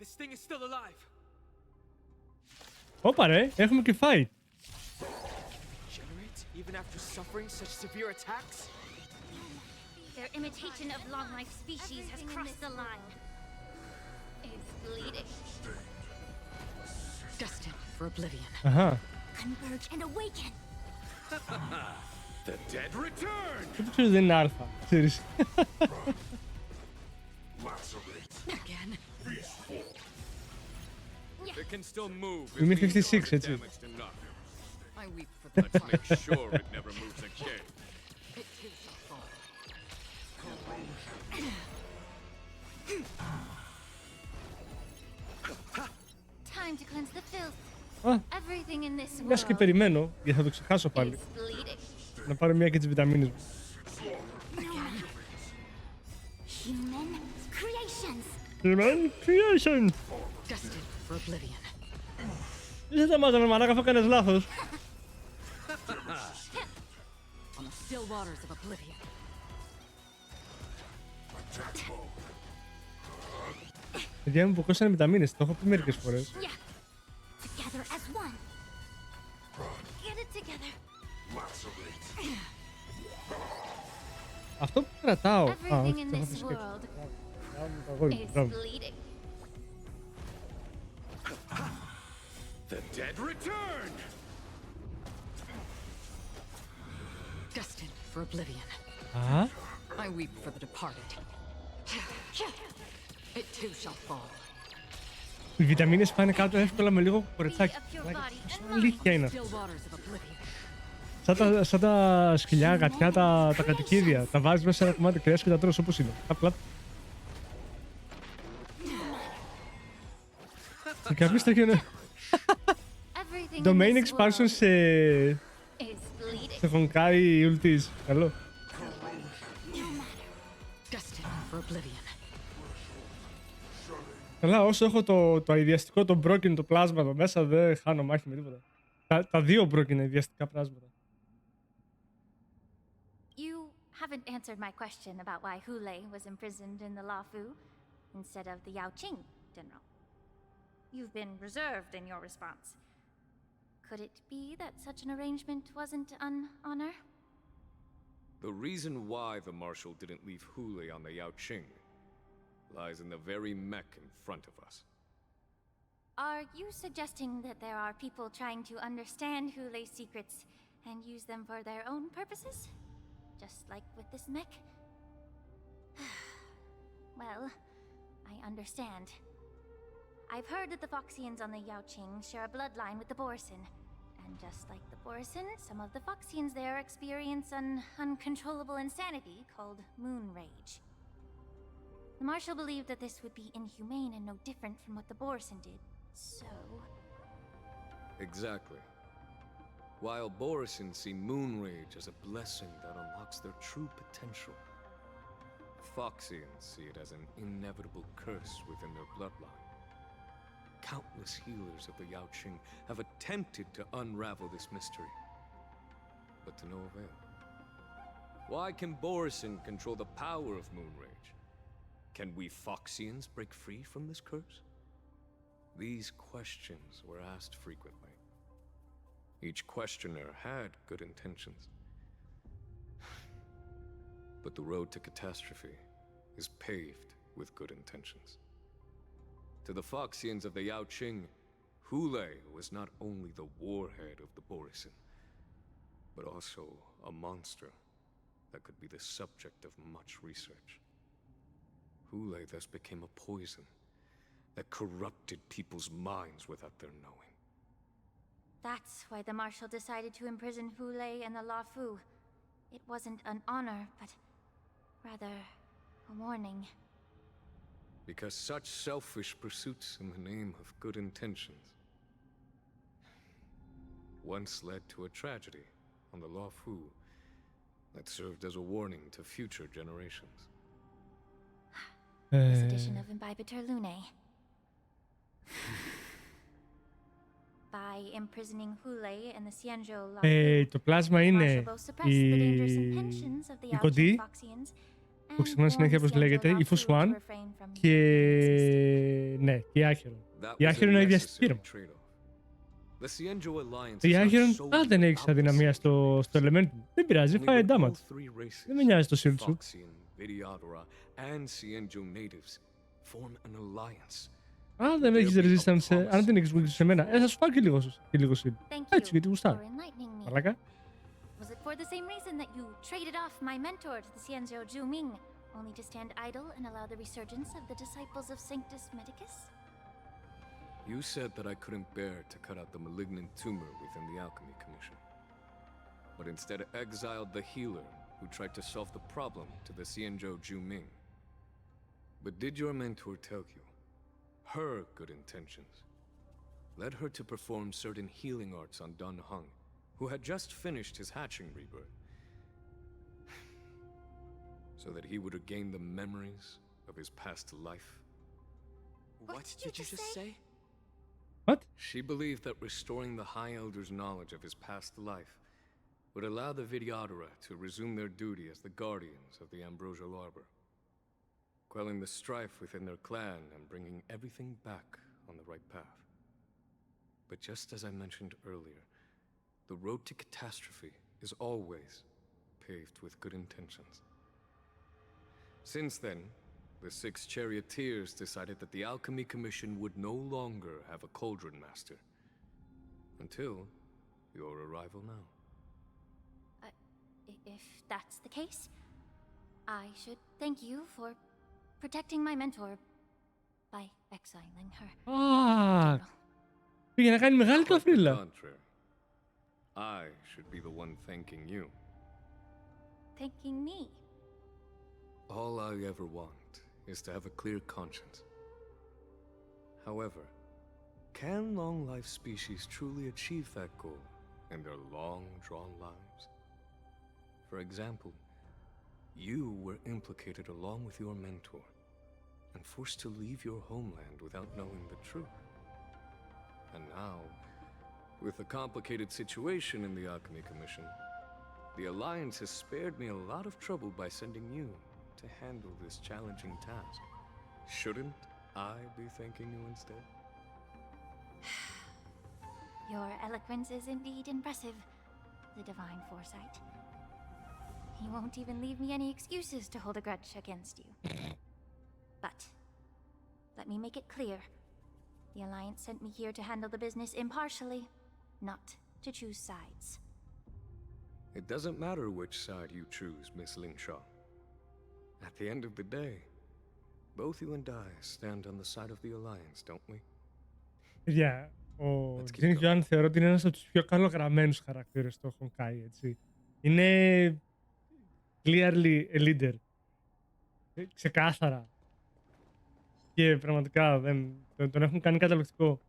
This thing is still alive. Όπα ρε, έχουμε και fight. Generate even after suffering such severe attacks? Their imitation of long-life species has crossed the line. It's bleeding. Destined for oblivion. Αχα. Converge and awaken. The dead return. Τι που δεν είναι αλφα, ξέρεις. Again. It can still move. You mean 56, έτσι. I weep for the Let's make sure it never moves again. It is a fall. time to cleanse the filth. Α, Everything in this μιας και world περιμένω, γιατί θα το ξεχάσω is πάλι. bleeding. Να πάρω μια και τις βιταμίνες μου. Human creations. Human creation! Destined for oblivion. Δεν θα μάζαμε μαλάκα, θα κάνεις λάθος. On the still waters of oblivion. Παιδιά μου ποκόσανε βιταμίνες, το έχω πει μερικές φορές. Yeah. Together as one. Get it together. Αυτό που κρατάω... Everything όχι, in το έχω this φυσικά. world Το αγόρι μου, is μπράβο. bleeding. The dead return! Destined for oblivion. Α, I weep for the departed. It too shall fall. οι βιταμίνες πάνε κάτω εύκολα με λίγο κορετσάκι. Free of your body and Αλήθεια είναι Still αυτό. waters of oblivion. Σαν τα σκυλιά, γατιά, τα κατοικίδια. Τα βάζεις μέσα σε ένα κομμάτι κρέας και τα τρως όπως είναι. Απλά. Και κάποιος τέτοιο είναι. Everything in Domain this expansion world σε is bleeding. Honkai Ultis. Καλό. Destined for oblivion. Καλά, όσο έχω το αειδιαστικό, το broken, το πλάσμα εδώ μέσα, δεν χάνω μάχη με τίποτα. Τα δύο broken αειδιαστικά πλάσματα. You haven't answered my question about why Hule was imprisoned in the Lafu instead of the Yaoqing General. You've been reserved in your response. Could it be that such an arrangement wasn't an honor? The reason why the Marshal didn't leave Hule on the Yaoqing lies in the very mech in front of us. Are you suggesting that there are people trying to understand Hule's secrets and use them for their own purposes? Just like with this mech? Well, I understand. I've heard that the Foxians on the Yaoqing share a bloodline with the Borisin. And just like the Borisin, some of the Foxians there experience an uncontrollable insanity called moon rage. The Marshal believed that this would be inhumane and no different from what the Borisin did, so... Exactly. While Borisin see moon rage as a blessing that unlocks their true potential, Foxians see it as an inevitable curse within their bloodline. Countless healers of the Yaoqing have attempted to unravel this mystery, but to no avail. Why can Borisin control the power of moon rage? Can we Foxians break free from this curse? These questions were asked frequently. Each questioner had good intentions. But the road to catastrophe is paved with good intentions. To the Foxians of the Yaoqing, Hule was not only the warhead of the Borisin, but also a monster that could be the subject of much research. Hule thus became a poison that corrupted people's minds without their knowing. That's why the Marshal decided to imprison Hule and the Lafu. It wasn't an honor, but rather a warning. Because such selfish pursuits in the name of good intentions once led to a tragedy on the Lafu that served as a warning to future generations. This edition of Imbibitor Lunae. By imprisoning Hule and the Xianzhou Lafu, Το πλάσμα είναι η κοντή, που ξεχνάω συνέχεια πώς λέγεται, η Φουσουάν και... ναι, και η Άχυρο. Η Άχυρο είναι αειδιαστική. Η Άχυρο δεν έχει αδυναμία στο element του. Δεν πειράζει, φάει damage. Δεν με νοιάζει το shield σου. Αν δεν έχεις resistance, αν δεν έχεις weakness σε μένα, θα σου πάω και λίγο shield. Έτσι, γιατί γουστάρω. Μαλάκα. Was it for the same reason that you traded off my mentor to the Xianzhou Zhuming, only to stand idle and allow the resurgence of the disciples of Sanctus Medicus? You said that I couldn't bear to cut out the malignant tumor within the Alchemy Commission, but instead exiled the healer who tried to solve the problem to the Xianzhou Zhuming. But did your mentor tell you her good intentions led her to perform certain healing arts on Dun Hung, who had just finished his hatching rebirth, so that he would regain the memories of his past life. What did you just say? What? She believed that restoring the High Elder's knowledge of his past life would allow the Vidyadhara to resume their duty as the guardians of the Ambrosial Arbor, quelling the strife within their clan and bringing everything back on the right path. But just as I mentioned earlier, the road to catastrophe is always paved with good intentions. Since then, the 6 charioteers decided that the Alchemy Commission would no longer have a cauldron master. Until your arrival now. If that's the case, I should thank you for protecting my mentor by exiling her. Ah, πήγε να κάνει μεγάλη Quite the καφρίλα. contrary. I should be the one thanking you. Thanking me. All I ever want is to have a clear conscience. However, can long-life species truly achieve that goal in their long-drawn lives? For example, you were implicated along with your mentor and forced to leave your homeland without knowing the truth. And now, with the complicated situation in the Alchemy Commission, the Alliance has spared me a lot of trouble by sending you to handle this challenging task. Shouldn't I be thanking you instead? Your eloquence is indeed impressive, the divine foresight. You won't even leave me any excuses to hold a grudge against you. But, let me make it clear. The Alliance sent me here to handle the business impartially, not to choose sides. It doesn't matter which side you choose, Miss Lingshaw. At the end of the day, both you and I stand on the side of the Alliance, don't we? Παιδιά, ο Let's keep Jin going. Yuan θεωρώ ότι είναι ένας από τους πιο καλογραμμένους χαρακτήρες στο Honkai, έτσι. Είναι clearly a leader. Ξεκάθαρα. Και πραγματικά τον έχουν κάνει καταληκτικό.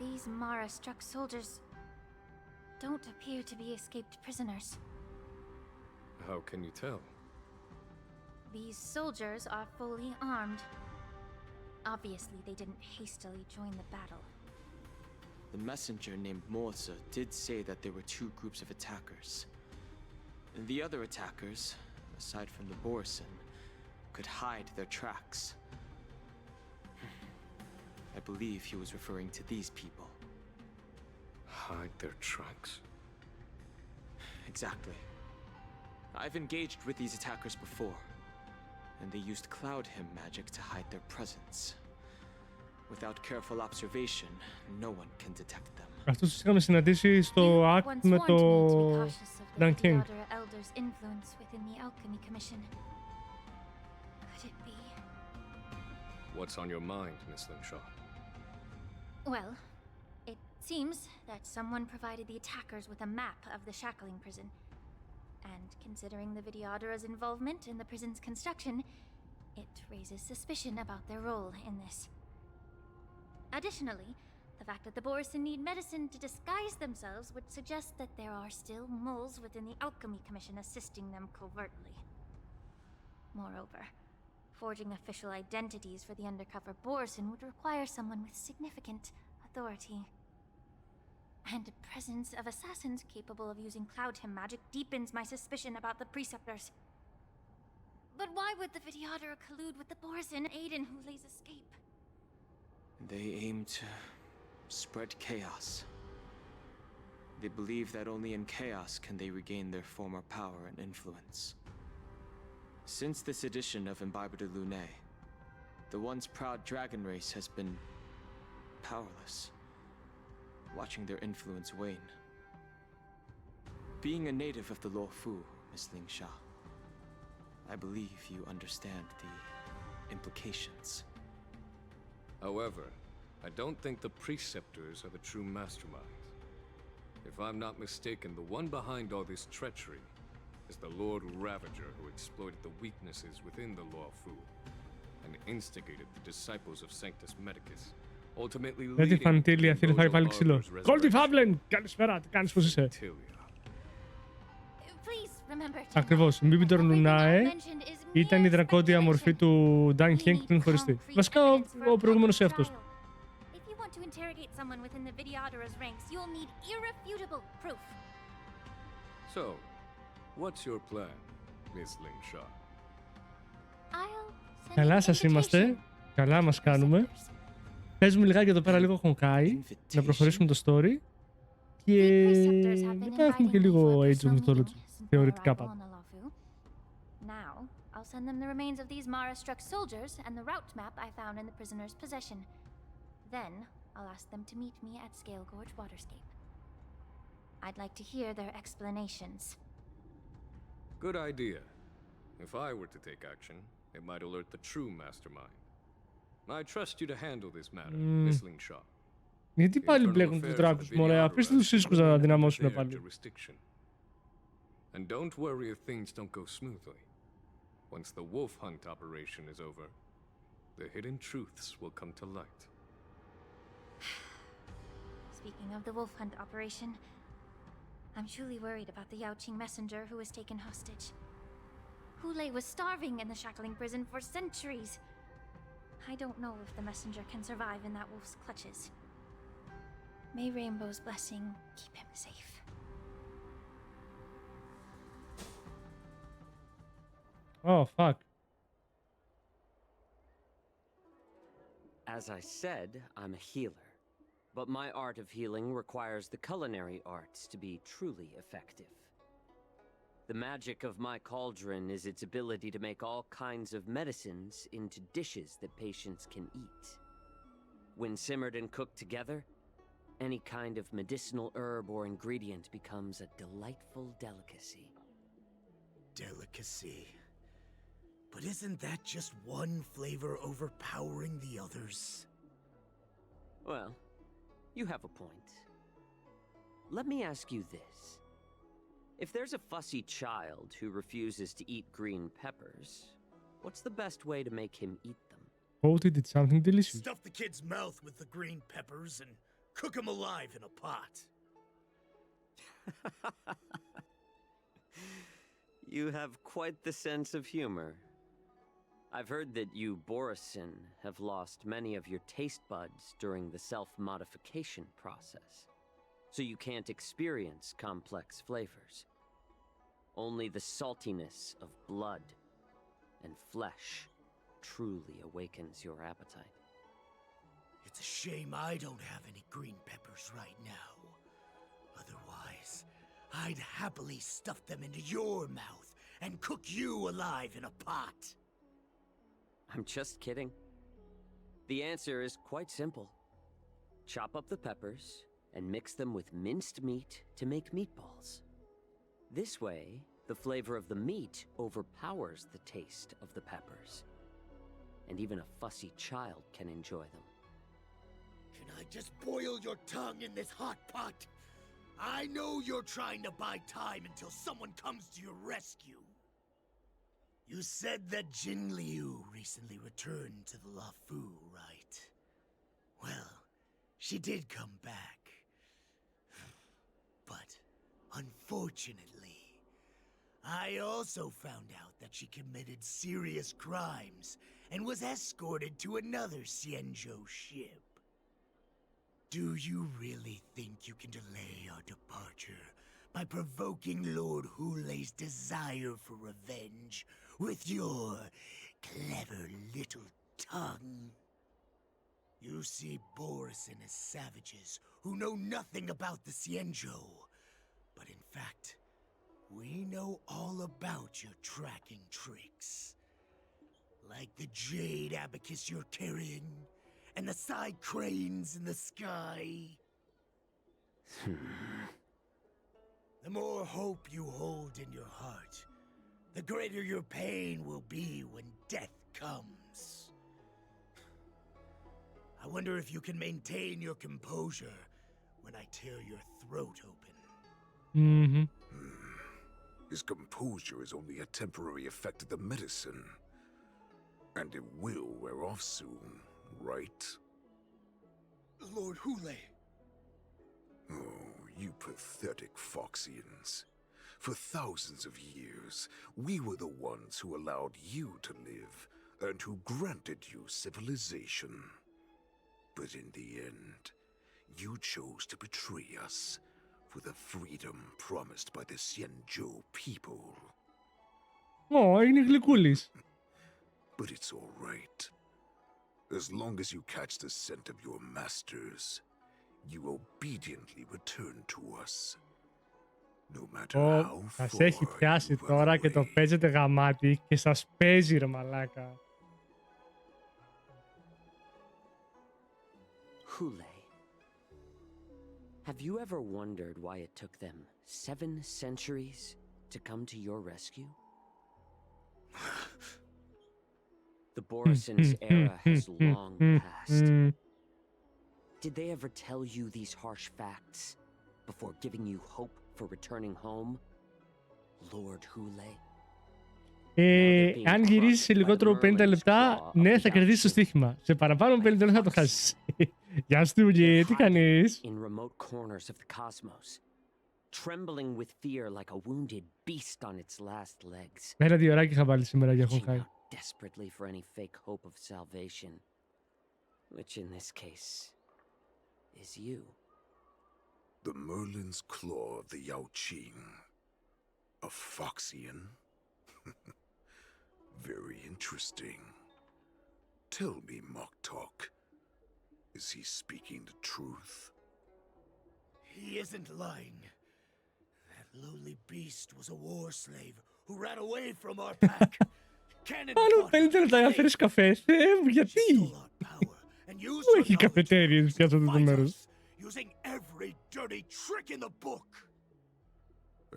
These Mara-struck soldiers don't appear to be escaped prisoners. How can you tell? These soldiers are fully armed. Obviously, they didn't hastily join the battle. The messenger named Morza did say that there were 2 groups of attackers. And the other attackers, aside from the Borison, could hide their tracks. I believe he was referring to these people. Hide their tracks? Exactly. I've engaged with these attackers before, and they used Cloud Hymn magic to hide their presence. Without careful observation, no one can detect them. Αυτούς τους είχαμε συναντήσει στο You act once με warned το me to be cautious of the Dan King. Vidyadhara Elder's influence within the Alchemy Commission. Could it be? What's on your mind, Miss Lingshaw? Well, it seems that someone provided the attackers with a map of the shackling prison. And considering the Vidyadhara's involvement in the prison's construction, it raises suspicion about their role in this. Additionally, the fact that the Borison need medicine to disguise themselves would suggest that there are still moles within the Alchemy Commission assisting them covertly. Moreover, forging official identities for the undercover Borison would require someone with significant authority. And the presence of assassins capable of using Cloud Hymn magic deepens my suspicion about the Preceptors. But why would the Vidyadhara collude with the Borison aid in Hulei's escape? They aim to spread chaos. They believe that only in chaos can they regain their former power and influence. Since this edition of Imbibe de Lune, the once proud dragon race has been powerless, watching their influence wane. Being a native of the Luofu, Miss Lingsha, I believe you understand the implications. However, I don't think the Preceptors are the true masterminds. If I'm not mistaken, the one behind all this treachery is the Lord Ravager who exploited the weaknesses within the Lawfu and instigated the disciples of Sanctus Medicus, ultimately leading Γιατί φαντήλια, θέλει φάει πάλι ξύλο. Κόλτι Φάβλεν! Καλησπέρα, τι κάνεις, πώς είσαι? Ακριβώς, Μπίμπιτορ Νουνάε ήταν η δρακόντια μορφή του Ντάν Χένκ πριν χωριστεί. Βασικά ο προηγούμενος εαυτός. So, what's your plan, Miss Lingshaw? Καλά σας είμαστε, καλά μας κάνουμε. Παίζουμε λιγάκι εδώ πέρα λίγο Honkai, να προχωρήσουμε το story. Και μετά έχουμε και λίγο Age of Mythology, θεωρητικά πάντα. Now, I'll send them the remains of these Mara-struck soldiers and the route map I found in the prisoner's possession. Then, I'll ask them to meet me at Scale Gorge Waterscape. I'd like to hear their explanations. Good idea. If I were to take action, it might alert the true mastermind. I trust you to handle this matter, Miss Lingshaw. Γιατί πάλι μπλέκουν τους δράκους, μωρέ, αφήστε τους σύσκους να δυναμώσουν πάλι. And don't worry if things don't go smoothly. Once the wolf hunt operation is over, the hidden truths will come to light. Speaking of the wolf hunt operation, I'm truly worried about the Yaoqing messenger who was taken hostage. Hulei was starving in the shackling prison for centuries. I don't know if the messenger can survive in that wolf's clutches. May Rainbow's blessing keep him safe. Oh, fuck. As I said, I'm a healer. But my art of healing requires the culinary arts to be truly effective. The magic of my cauldron is its ability to make all kinds of medicines into dishes that patients can eat. When simmered and cooked together, any kind of medicinal herb or ingredient becomes a delightful delicacy. Delicacy? But isn't that just one flavor overpowering the others? Well, you have a point. Let me ask you this. If there's a fussy child who refuses to eat green peppers, what's the best way to make him eat them? Coated in something delicious. Stuff the kid's mouth with the green peppers and cook him alive in a pot. You have quite the sense of humor. I've heard that you, Borisin, have lost many of your taste buds during the self-modification process, so you can't experience complex flavors. Only the saltiness of blood and flesh truly awakens your appetite. It's a shame I don't have any green peppers right now. Otherwise, I'd happily stuff them into your mouth and cook you alive in a pot. I'm just kidding. The answer is quite simple. Chop up the peppers and mix them with minced meat to make meatballs. This way, the flavor of the meat overpowers the taste of the peppers. And even a fussy child can enjoy them. Can I just boil your tongue in this hot pot? I know you're trying to buy time until someone comes to your rescue. You said that Jin Liu recently returned to the Luofu, right? Well, she did come back. But, unfortunately, I also found out that she committed serious crimes and was escorted to another Xianzhou ship. Do you really think you can delay our departure by provoking Lord Hulei's desire for revenge with your clever little tongue? You see Borisin as savages who know nothing about the Xianzhou. But in fact, we know all about your tracking tricks. Like the jade abacus you're carrying, and the side cranes in the sky. The more hope you hold in your heart, the greater your pain will be when death comes. I wonder if you can maintain your composure when I tear your throat open. Mm-hmm. His composure is only a temporary effect of the medicine. And it will wear off soon, right? Lord Hule. Oh, you pathetic Foxians. For thousands of years, we were the ones who allowed you to live and who granted you civilization. But in the end, you chose to betray us for the freedom promised by the Xianzhou people. Είναι γλυκούλης. But it's all right. As long as you catch the scent of your masters, you obediently return to us. No matter how far σας έχει πιάσει τώρα και το παίζετε γαμάτι και σας παίζει ρε μαλάκα. Hule, have you ever wondered why it took them 7 centuries to come to your rescue? The Borison's era has long passed. Did they ever tell you these harsh facts before giving you hope for returning home, Lord Hule? Αν γυρίσεις σε λιγότερο 50 λεπτά, ναι, θα κερδίσεις το στοίχημα. Σε παραπάνω 50 λεπτά θα το χάσεις. Γεια σου, Τιουγγί, τι κάνεις? In remote corners of the cosmos, trembling with fear like a wounded beast on its last legs. Ένα 2 ωράκι είχα βάλει σήμερα για Honkai. Desperately for any fake hope of salvation, which in this case is you. The Merlin's Claw of the Yaoqing. A Foxian? Very interesting. Tell me, Moktok, is he speaking the truth? He isn't lying. That lowly beast was a war slave who ran away from our pack. Άλλο 50 λεπτά να φέρεις καφέ. Θεέ μου, γιατί? Πού έχει καφετέριες πια σε αυτό το μέρος? Using every dirty trick in the book.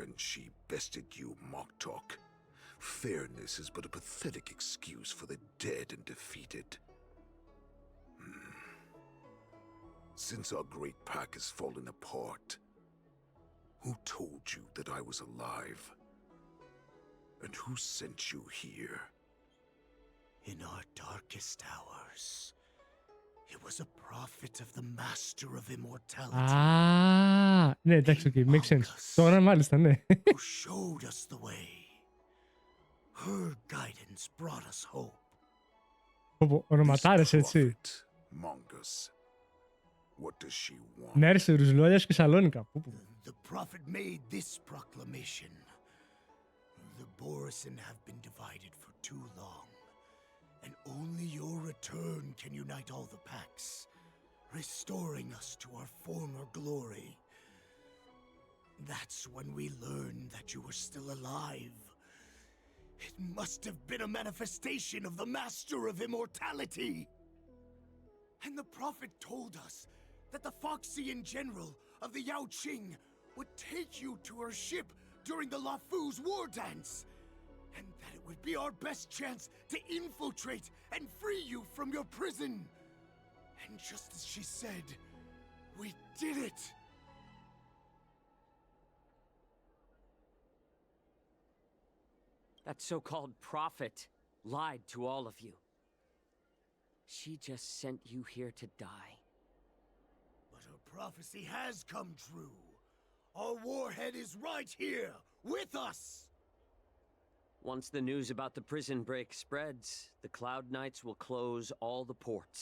And she bested you, Moktok. Fairness is but a pathetic excuse for the dead and defeated. Since our great pack has fallen apart, who told you that I was alive? And who sent you here? In our darkest hours, it was a prophet of the Master of Immortality. Ναι, εντάξει, okay, makes sense. Τώρα μάλιστα, ναι. Who showed us the way. Her guidance brought us hope. Ονοματάρες, έτσι. Mongus. What does she want? Μέρση, Ρουζλόλιας και Σαλόνικα. The prophet made this proclamation. The Borison have been divided for too long, and only your return can unite all the packs, restoring us to our former glory. That's when we learned that you were still alive. It must have been a manifestation of the Master of Immortality. And the prophet told us that the Foxian general of the Yaoqing would take you to her ship during the Lafu's war dance, and that it would be our best chance to infiltrate and free you from your prison. And just as she said, we did it! That so-called prophet lied to all of you. She just sent you here to die. But her prophecy has come true. Our warhead is right here, with us! Once the news about the prison break spreads, the Cloud Knights will close all the ports.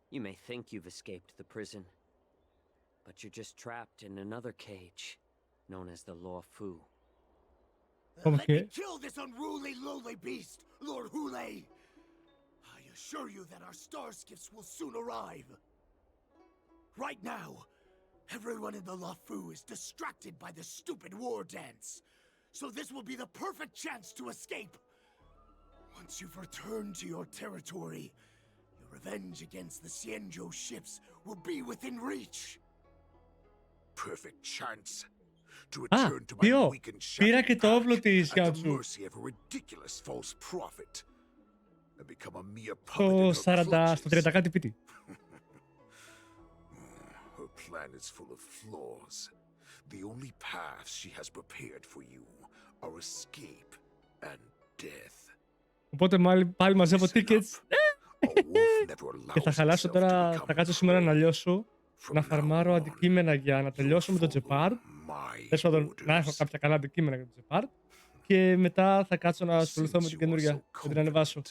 You may think you've escaped the prison, but you're just trapped in another cage, known as the Luofu. Let me kill this unruly, lowly beast, Lord Hule! I assure you that our star skiffs will soon arrive. Right now, everyone in the Luofu is distracted by the stupid war dance, so this will be the perfect chance to escape. Once you've returned to your territory, your revenge against the Xianzhou ships will be within reach. Perfect chance? to Α, return to my ποιο? weakened Πήρα και shattered το όπλο pack της at the Γιαοτσού. mercy of a ridiculous false prophet and become a mere puppet Στο in her 40, στο 30 clutches. κάτι πίτι. Her plan is full of flaws. The only paths she has prepared for you are escape and death. Οπότε πάλι μαζεύω tickets. A wolf never Και θα allows χαλάσω himself to τώρα, become θα κάτσω σήμερα να λιώσω, From να now φαρμάρω on, αντικείμενα για να τελειώσω με το Τζεπάρ. Τέλος πάντων, να έχω κάποια καλά αντικείμενα για το Τζεπάρ. Και μετά θα κάτσω να ασχοληθώ με την καινούργια, να την ανεβάσω.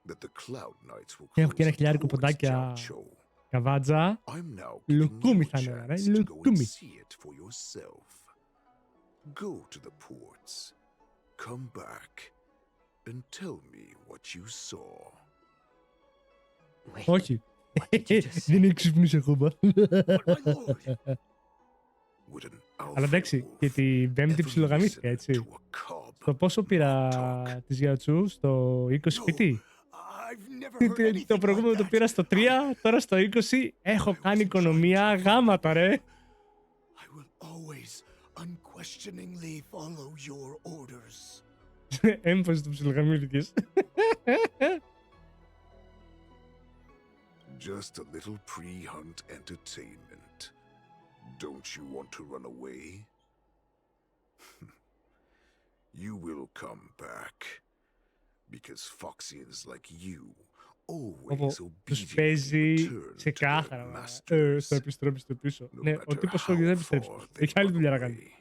that the Cloud Knights will Και έχω και ένα close χιλιάρικο towards ποντάκια Jiaoqiu. καβάτζα. I'm now giving Λουκούμι you a θα είναι, ρε. chance to go and Λουκούμι. see it for yourself. Go to the ports. Come back and tell me what you saw. Όχι. Δεν έχει ξυπνήσει ακόμα. Αλλά εντάξει, και την πέμπτη ψιλογαμήθηκα, έτσι. Στο πόσο πήρα της Γιαοτσού, στο 20 PT. Το προηγούμενο το πήρα στο 3, τώρα στο 20 έχω κάνει οικονομία γάματα, ρε. Always unquestioningly follow your orders. Έμφαση του ψιλογαμήθηκες. Just a little pre-hunt entertainment. Don't you want to run away? You will come back. Because Foxians like you always Τους obediently παίζει return to their ξεκάθαρα. masters. Θα επιστρέψει στο πίσω. No Ναι, ο matter τύπος how όχι δεν επιστρέψει. far they Έχει άλλη run δουλειά να away. κάνει.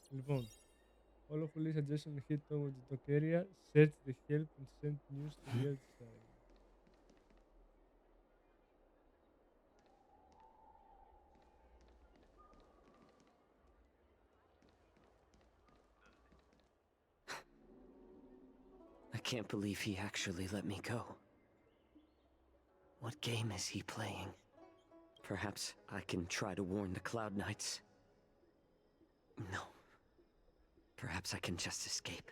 Λοιπόν, all of police adjacent hit towards the dock area, search the help and send news to the other side. I can't believe he actually let me go. What game is he playing? Perhaps I can try to warn the Cloud Knights. No. Perhaps I can just escape.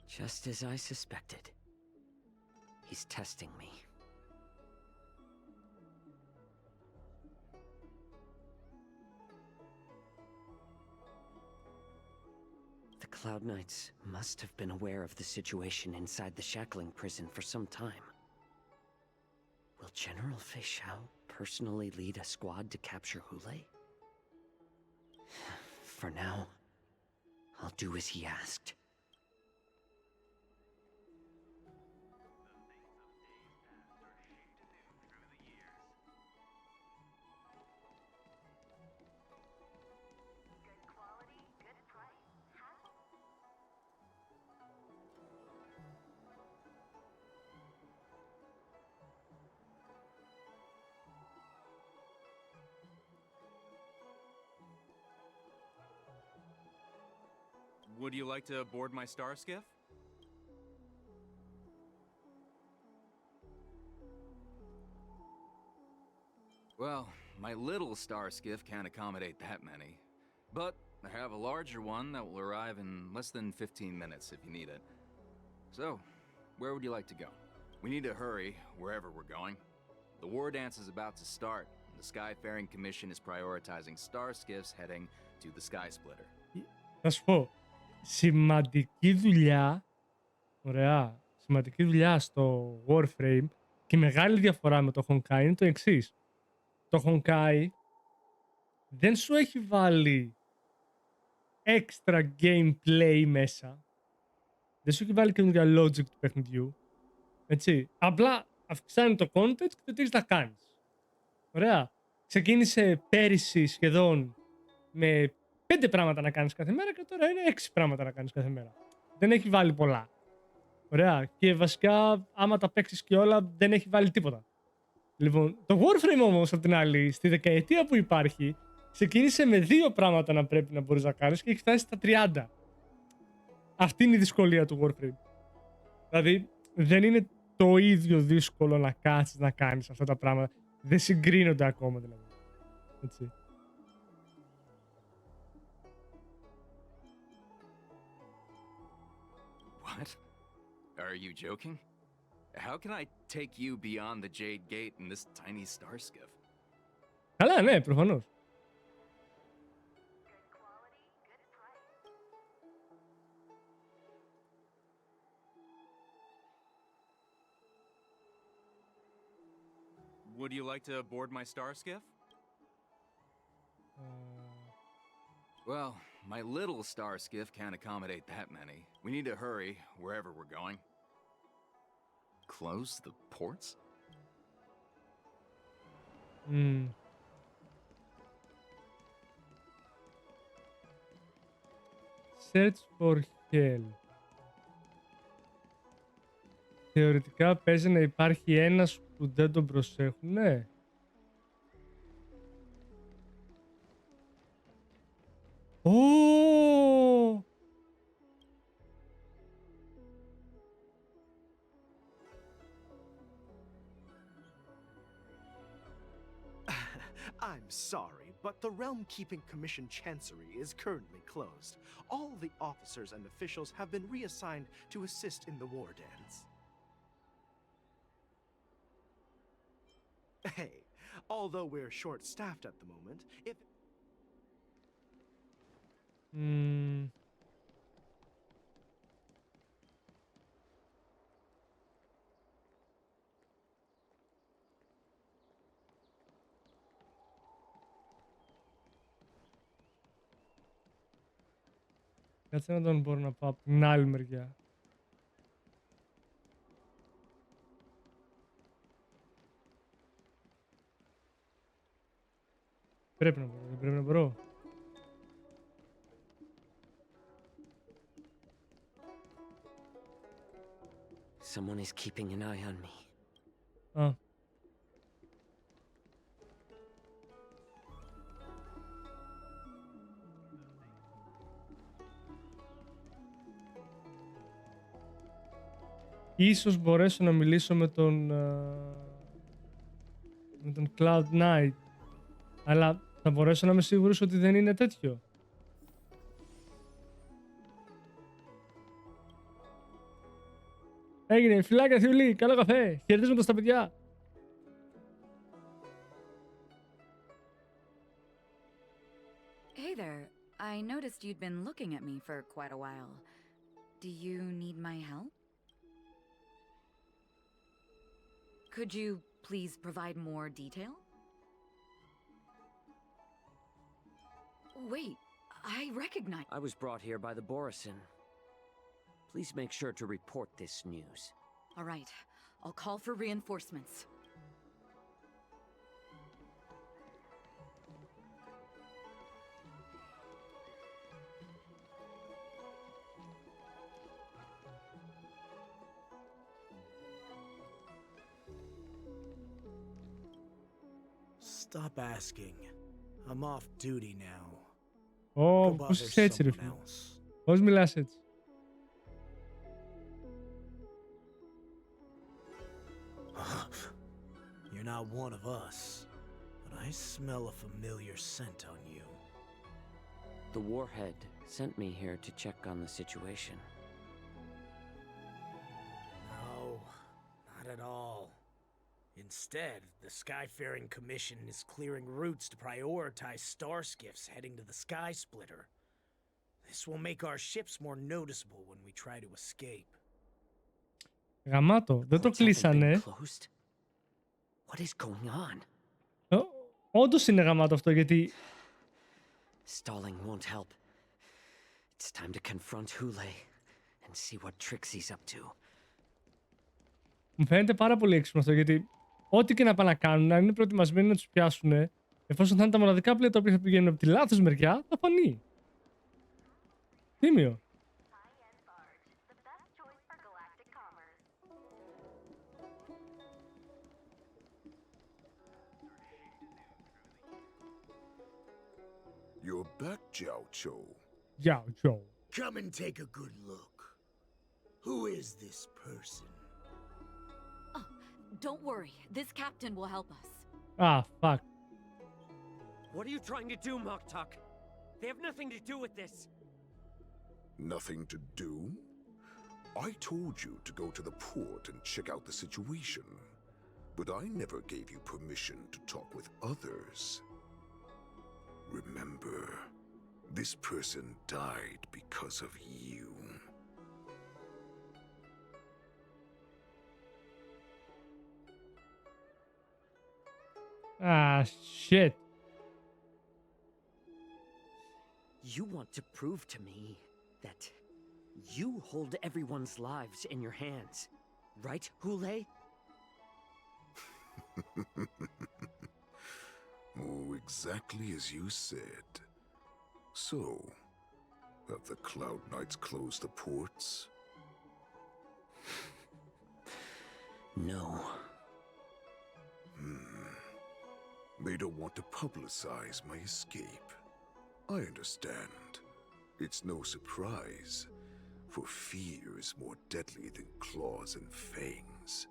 Just as I suspected. He's testing me. The Cloud Knights must have been aware of the situation inside the shackling prison for some time. Will General Fei Xiao personally lead a squad to capture Hule? For now, I'll do as he asked. Would you like to board my star skiff? Well, my little star skiff can't accommodate that many. But I have a larger one that will arrive in less than 15 minutes if you need it. So, where would you like to go? We need to hurry wherever we're going. The war dance is about to start, and the Skyfaring Commission is prioritizing star skiffs heading to the Sky Splitter. Θα σου πω, σημαντική δουλειά, ωραία, σημαντική δουλειά στο Warframe και μεγάλη διαφορά με το Honkai είναι το εξής. Το Honkai δεν σου έχει βάλει extra gameplay μέσα. Δεν σου έχει βάλει καινούργια logic του παιχνιδιού. Έτσι. Απλά αυξάνει το content και το τι θα κάνεις. Ωραία. Ξεκίνησε πέρυσι σχεδόν με 5 πράγματα να κάνεις κάθε μέρα και τώρα είναι 6 πράγματα να κάνεις κάθε μέρα. Δεν έχει βάλει πολλά. Ωραία. Και βασικά άμα τα παίξεις και όλα δεν έχει βάλει τίποτα. Λοιπόν, το Warframe όμως απ' την άλλη, στη δεκαετία που υπάρχει, ξεκίνησε με 2 πράγματα να πρέπει να μπορείς να κάνεις και έχει φτάσει στα 30. Αυτή είναι η δυσκολία του Warframe. Δηλαδή, δεν είναι το ίδιο δύσκολο να κάτσεις να κάνεις αυτά τα πράγματα. Δεν συγκρίνονται ακόμα δηλαδή. Έτσι. What? Are you joking? How can I take you beyond the Jade Gate in this tiny star skiff? Καλά, ναι, προφανώς. Would you like to board my star skiff? Well, my little star skiff can't accommodate that many. We need to hurry wherever we're going. Close the ports? Search for hell. Θεωρητικά παίζει να υπάρχει ένας που δεν τον προσέχουν, ναι. Ω! I'm sorry, but the Realm Keeping Commission Chancery is currently closed. All the officers and officials have been reassigned to assist in the war dance. Hey, although we're short-staffed at the moment, if... Κάτσε να τον μπορώ να πάω από την άλλη μεριά. Πρέπει να μπορώ, δεν πρέπει να μπορώ. Someone is keeping an eye on me. Α. Ίσως μπορέσω να μιλήσω με τον Cloud Knight, αλλά θα μπορέσω να είμαι σίγουρος ότι δεν είναι τέτοιο. Έγινε, φιλάκια Θιουλή, καλό καφέ, χαιρετίζοντας τα παιδιά. Hey there, I noticed you'd been looking at me for quite a while. Do you need my help? Could you please provide more detail? Wait, I recognize... I was brought here by the Borisin. Please make sure to report this news. All right, I'll call for reinforcements. Stop asking. I'm off duty now. Ω, πώς είσαι έτσι ρε φίλε. Πώς μιλάς έτσι. You're not one of us, but I smell a familiar scent on you. The Warhead sent me here to check on the situation. No, not at all. Instead, the Skyfaring Commission is clearing routes to prioritize star skiffs heading to the Sky Splitter. This will make our ships more noticeable when we try to escape. Γαμάτο, δεν το κλείσανε. What is going on? Όντως είναι γαμάτο αυτό γιατί... Stalling won't help. It's time to confront Hule and see what tricks he's up to. Μου φαίνεται πάρα πολύ έξυπνο αυτό γιατί ό,τι και να πάνε να κάνουν, αν είναι προετοιμασμένοι να τους πιάσουν, εφόσον θα είναι τα μοναδικά πλοία τα οποία θα πηγαίνουν από τη λάθος μεριά, θα φανεί. Τίμιο. You're back, Jiao Cho. Jiao Cho. Come and take a good look. Who is this person? Oh, don't worry. This captain will help us. Ah, fuck. What are you trying to do, Moktok? They have nothing to do with this. Nothing to do? I told you to go to the port and check out the situation, but I never gave you permission to talk with others. Remember, this person died because of you. Ah, shit. You want to prove to me that you hold everyone's lives in your hands, right, Hule? Oh, exactly as you said. So, have the Cloud Knights closed the ports? No. They don't want to publicize my escape. I understand. It's no surprise, for fear is more deadly than claws and fangs.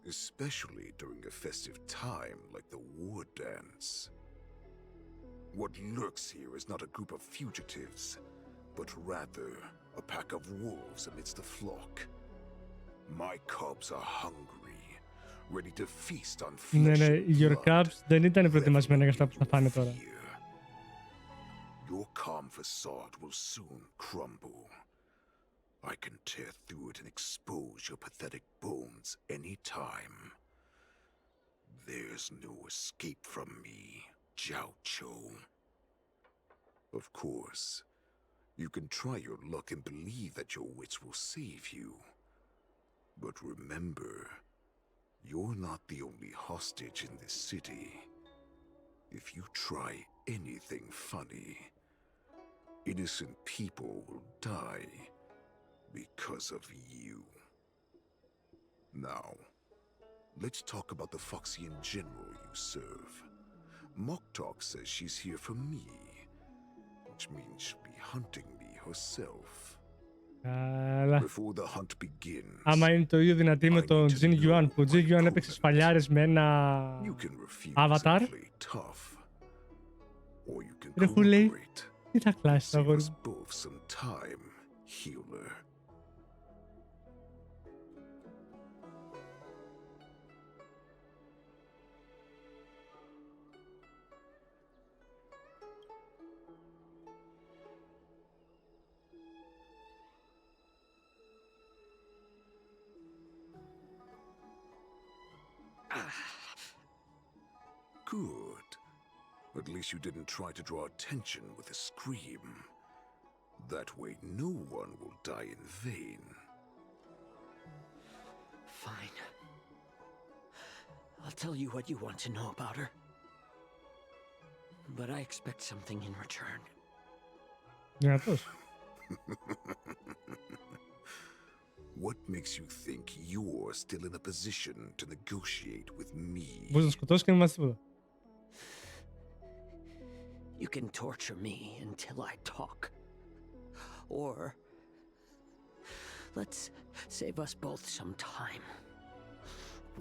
Especially during a festive time like the war dance. What lurks here is not a group of fugitives, but rather a pack of wolves amidst the flock. My cubs are hungry, ready to feast on Ναι, flesh ναι, and your blood. cubs δεν ήταν προετοιμασμένα για αυτά που θα φάνε τώρα. Your calm facade will soon crumble. I can tear through it and expose your pathetic bones any time. There's no escape from me, Jiao Cho. Of course, you can try your luck and believe that your wits will save you. But remember, you're not the only hostage in this city. If you try anything funny, innocent people will die because of you. Now, let's talk about the Foxian general you serve. Moktok says she's here for me, which means she'll be hunting me herself. Καλά. Before the hunt begins, Άμα είναι το ίδιο δυνατή με τον Jin Yuan, που ο Jin Yuan έπαιξε σφαλιάρες με ένα avatar. Ρε Χουλέι, τι θα κλάσεις το αγόρι μου. Good. At least you didn't try to draw attention with a scream. That way no one will die in vain. Fine. I'll tell you what you want to know about her. But I expect something in return. Δυνατός. What makes you think you're still in a position to negotiate with me? Μπορείς να σκοτώσεις και να μάθεις τίποτα. You can torture me until I talk. Or let's save us both some time.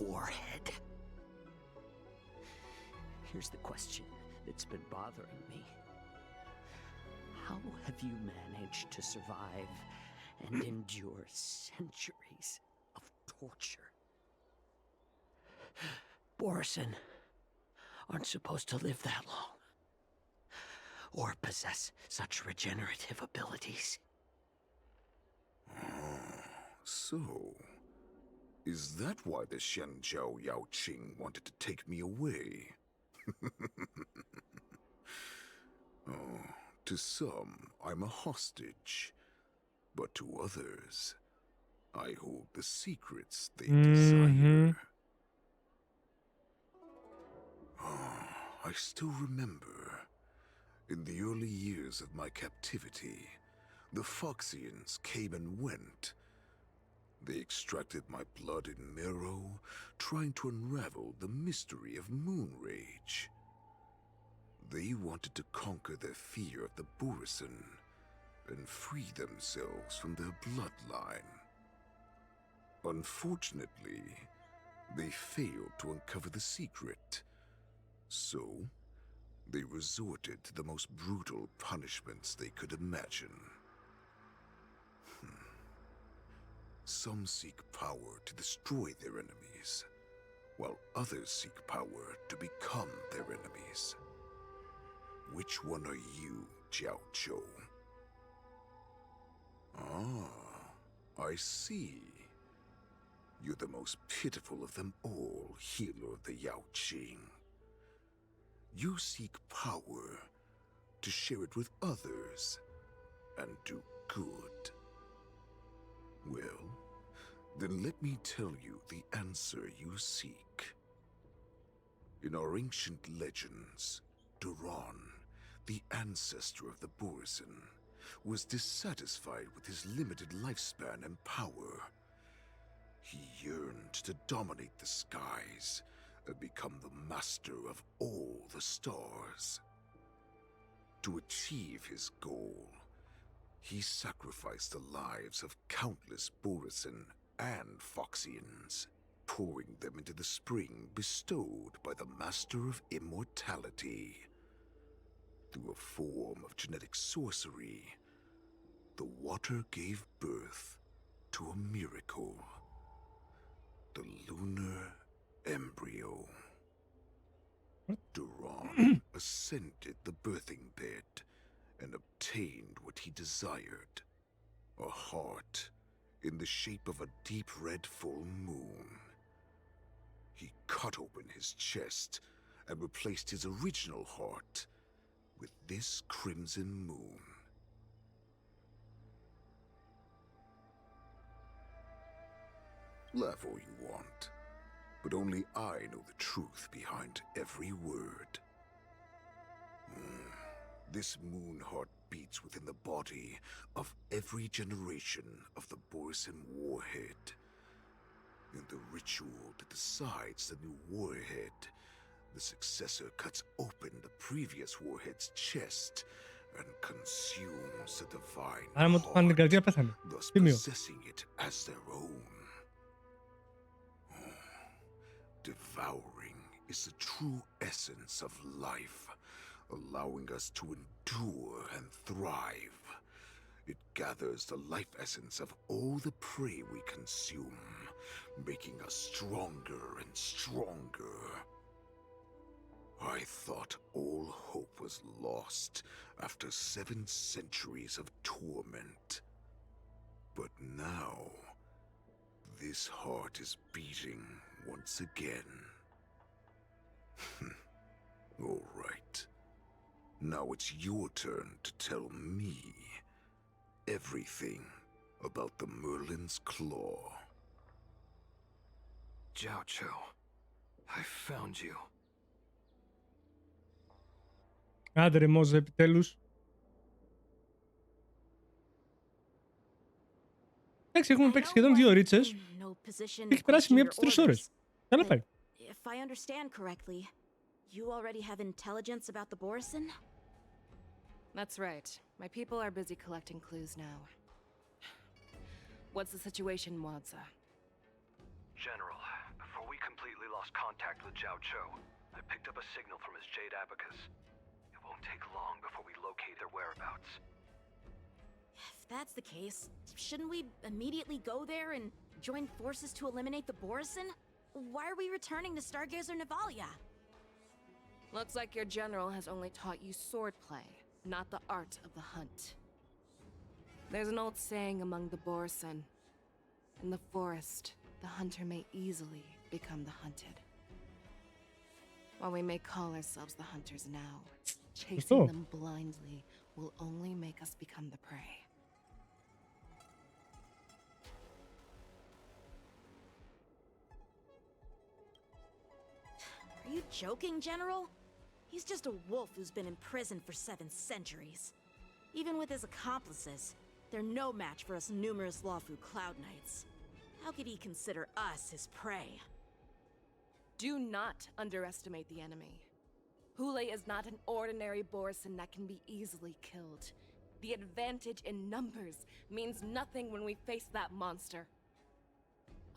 Warhead. Here's the question that's been bothering me. How have you managed to survive and endure centuries of torture? Borison aren't supposed to live that long, or possess such regenerative abilities. So, is that why the Shenjiao Yaoqing wanted to take me away? Oh, to some, I'm a hostage, but to others, I hold the secrets they desire. Oh, I still remember. In the early years of my captivity, the Foxians came and went. They extracted my blood and marrow, trying to unravel the mystery of moon rage. They wanted to conquer their fear of the Borison and free themselves from their bloodline. Unfortunately, they failed to uncover the secret So, they resorted to the most brutal punishments they could imagine. Some seek power to destroy their enemies, while others seek power to become their enemies. Which one are you, Jiao Cho? Ah, I see. You're the most pitiful of them all, healer of the Yao Qing. You seek power to share it with others and do good. Well, then let me tell you the answer you seek. In our ancient legends, Duran, the ancestor of the Borisin, was dissatisfied with his limited lifespan and power. He yearned to dominate the skies and become the master of all the stars. To achieve his goal, he sacrificed the lives of countless Borisin and Foxians, pouring them into the spring bestowed by the Master of Immortality. Through a form of genetic sorcery, the water gave birth to a miracle. The lunar embryo. Duran ascended the birthing bed and obtained what he desired. A heart in the shape of a deep red full moon. He cut open his chest and replaced his original heart with this crimson moon. Laugh all you want, but only I know the truth behind every word. This moon heart beats within the body of every generation of the Borisin warhead. In the ritual that decides the new warhead, the successor cuts open the previous warhead's chest and consumes the divine heart, thus possessing it as their own. Devouring is the true essence of life, allowing us to endure and thrive. It gathers the life essence of all the prey we consume, making us stronger and stronger. I thought all hope was lost after 7 centuries of torment. But now, this heart is beating once again. All right. Now it's your turn to tell me everything about the Merlin's Claw. Jiao Cho, I found you. Άντε ρε Μόζε, επιτέλους. Εντάξει, έχουμε παίξει σχεδόν 2 ωρίτσες. Έχει περάσει μία από τις 3 ώρες. Καλά πάει. If I understand correctly, you already have intelligence about the Borisin? That's right. My people are busy collecting clues now. What's the situation, Wadza? General, before we completely lost contact with Jiao Cho, I picked up a signal from his Jade Abacus. It won't take long before we locate their whereabouts. If that's the case, shouldn't we immediately go there and join forces to eliminate the Borisin? Why are we returning to Stargazer Navalia? Looks like your general has only taught you swordplay, not the art of the hunt. There's an old saying among the Borisin. In the forest, the hunter may easily become the hunted. While we may call ourselves the hunters now, chasing them blindly will only make us become the prey. Are you joking, General? He's just a wolf who's been in prison for 7 centuries. Even with his accomplices, they're no match for us numerous Lawfu Cloud Knights. How could he consider us his prey? Do not underestimate the enemy. Hule is not an ordinary Borisin that can be easily killed. The advantage in numbers means nothing when we face that monster.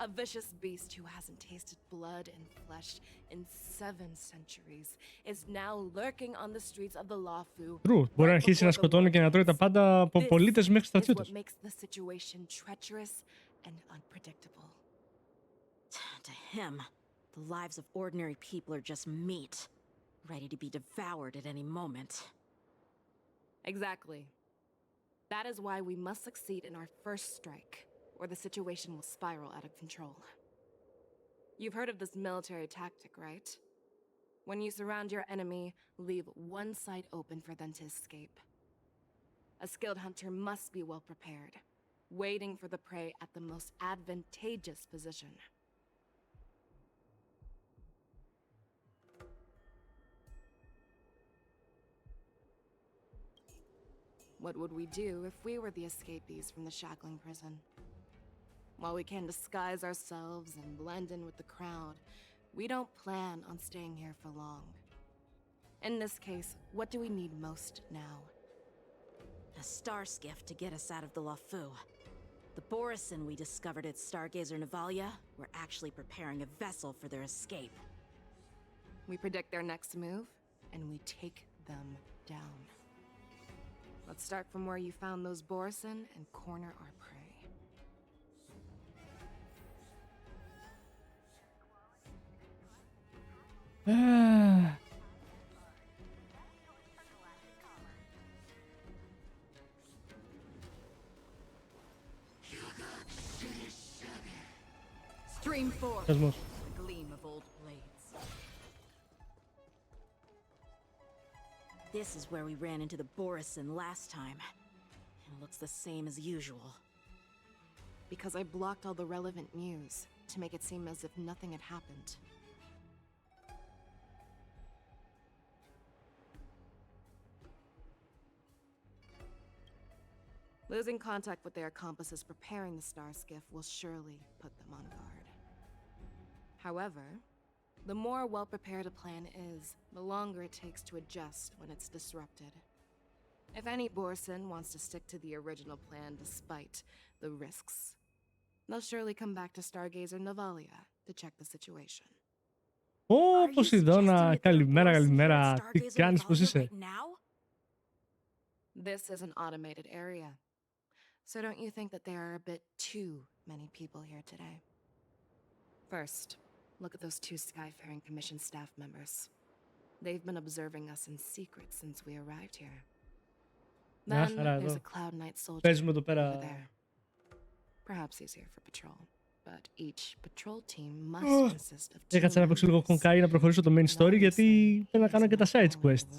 A vicious beast who hasn't tasted blood and flesh in 7 centuries is now lurking on the streets of the Luofu. True. Μπορεί να αρχίσει να σκοτώνει και να τρώει τα πάντα από πολίτες μέχρι This is στρατιώτες. what makes the situation treacherous and unpredictable. To him, the lives of ordinary people are just meat, ready to be devoured at any moment. Exactly. That is why we must succeed in our first strike, or the situation will spiral out of control. You've heard of this military tactic, right? When you surround your enemy, leave one side open for them to escape. A skilled hunter must be well prepared, waiting for the prey at the most advantageous position. What would we do if we were the escapees from the shackling prison? While we can disguise ourselves and blend in with the crowd, we don't plan on staying here for long. In this case, what do we need most now? A star skiff to get us out of the Luofu. The Borison we discovered at Stargazer Navalia were actually preparing a vessel for their escape. We predict their next move, and we take them down. Let's start from where you found those Borison and corner our prey. Stream 4. Κοσμός. The gleam of old blades. This is where we ran into the Borison last time. It looks the same as usual. Because I blocked all the relevant news to make it seem as if nothing had happened. Losing contact with their accomplices preparing the star skiff will surely put them on guard. However, the more well-prepared a plan is, the longer it takes to adjust when it's disrupted. If any Borison wants to stick to the original plan despite the risks, they'll surely come back to Stargazer Navalia to check the situation. Ω, Ποσειδώνα, καλημέρα, καλημέρα. Τι κάνεις, πώς είσαι? This is an automated area. So don't you think that there are a bit too many people here today? First, look at those 2 Skyfaring Commission staff members. They've been observing us in secret since we arrived here. Then there's a Cloud Knight soldier over there. Perhaps he's here for patrol, but each patrol team must consist of 2 Έκατσα να παίξω λίγο Honkai να προχωρήσω το main story γιατί θέλω να κάνω και τα side quests.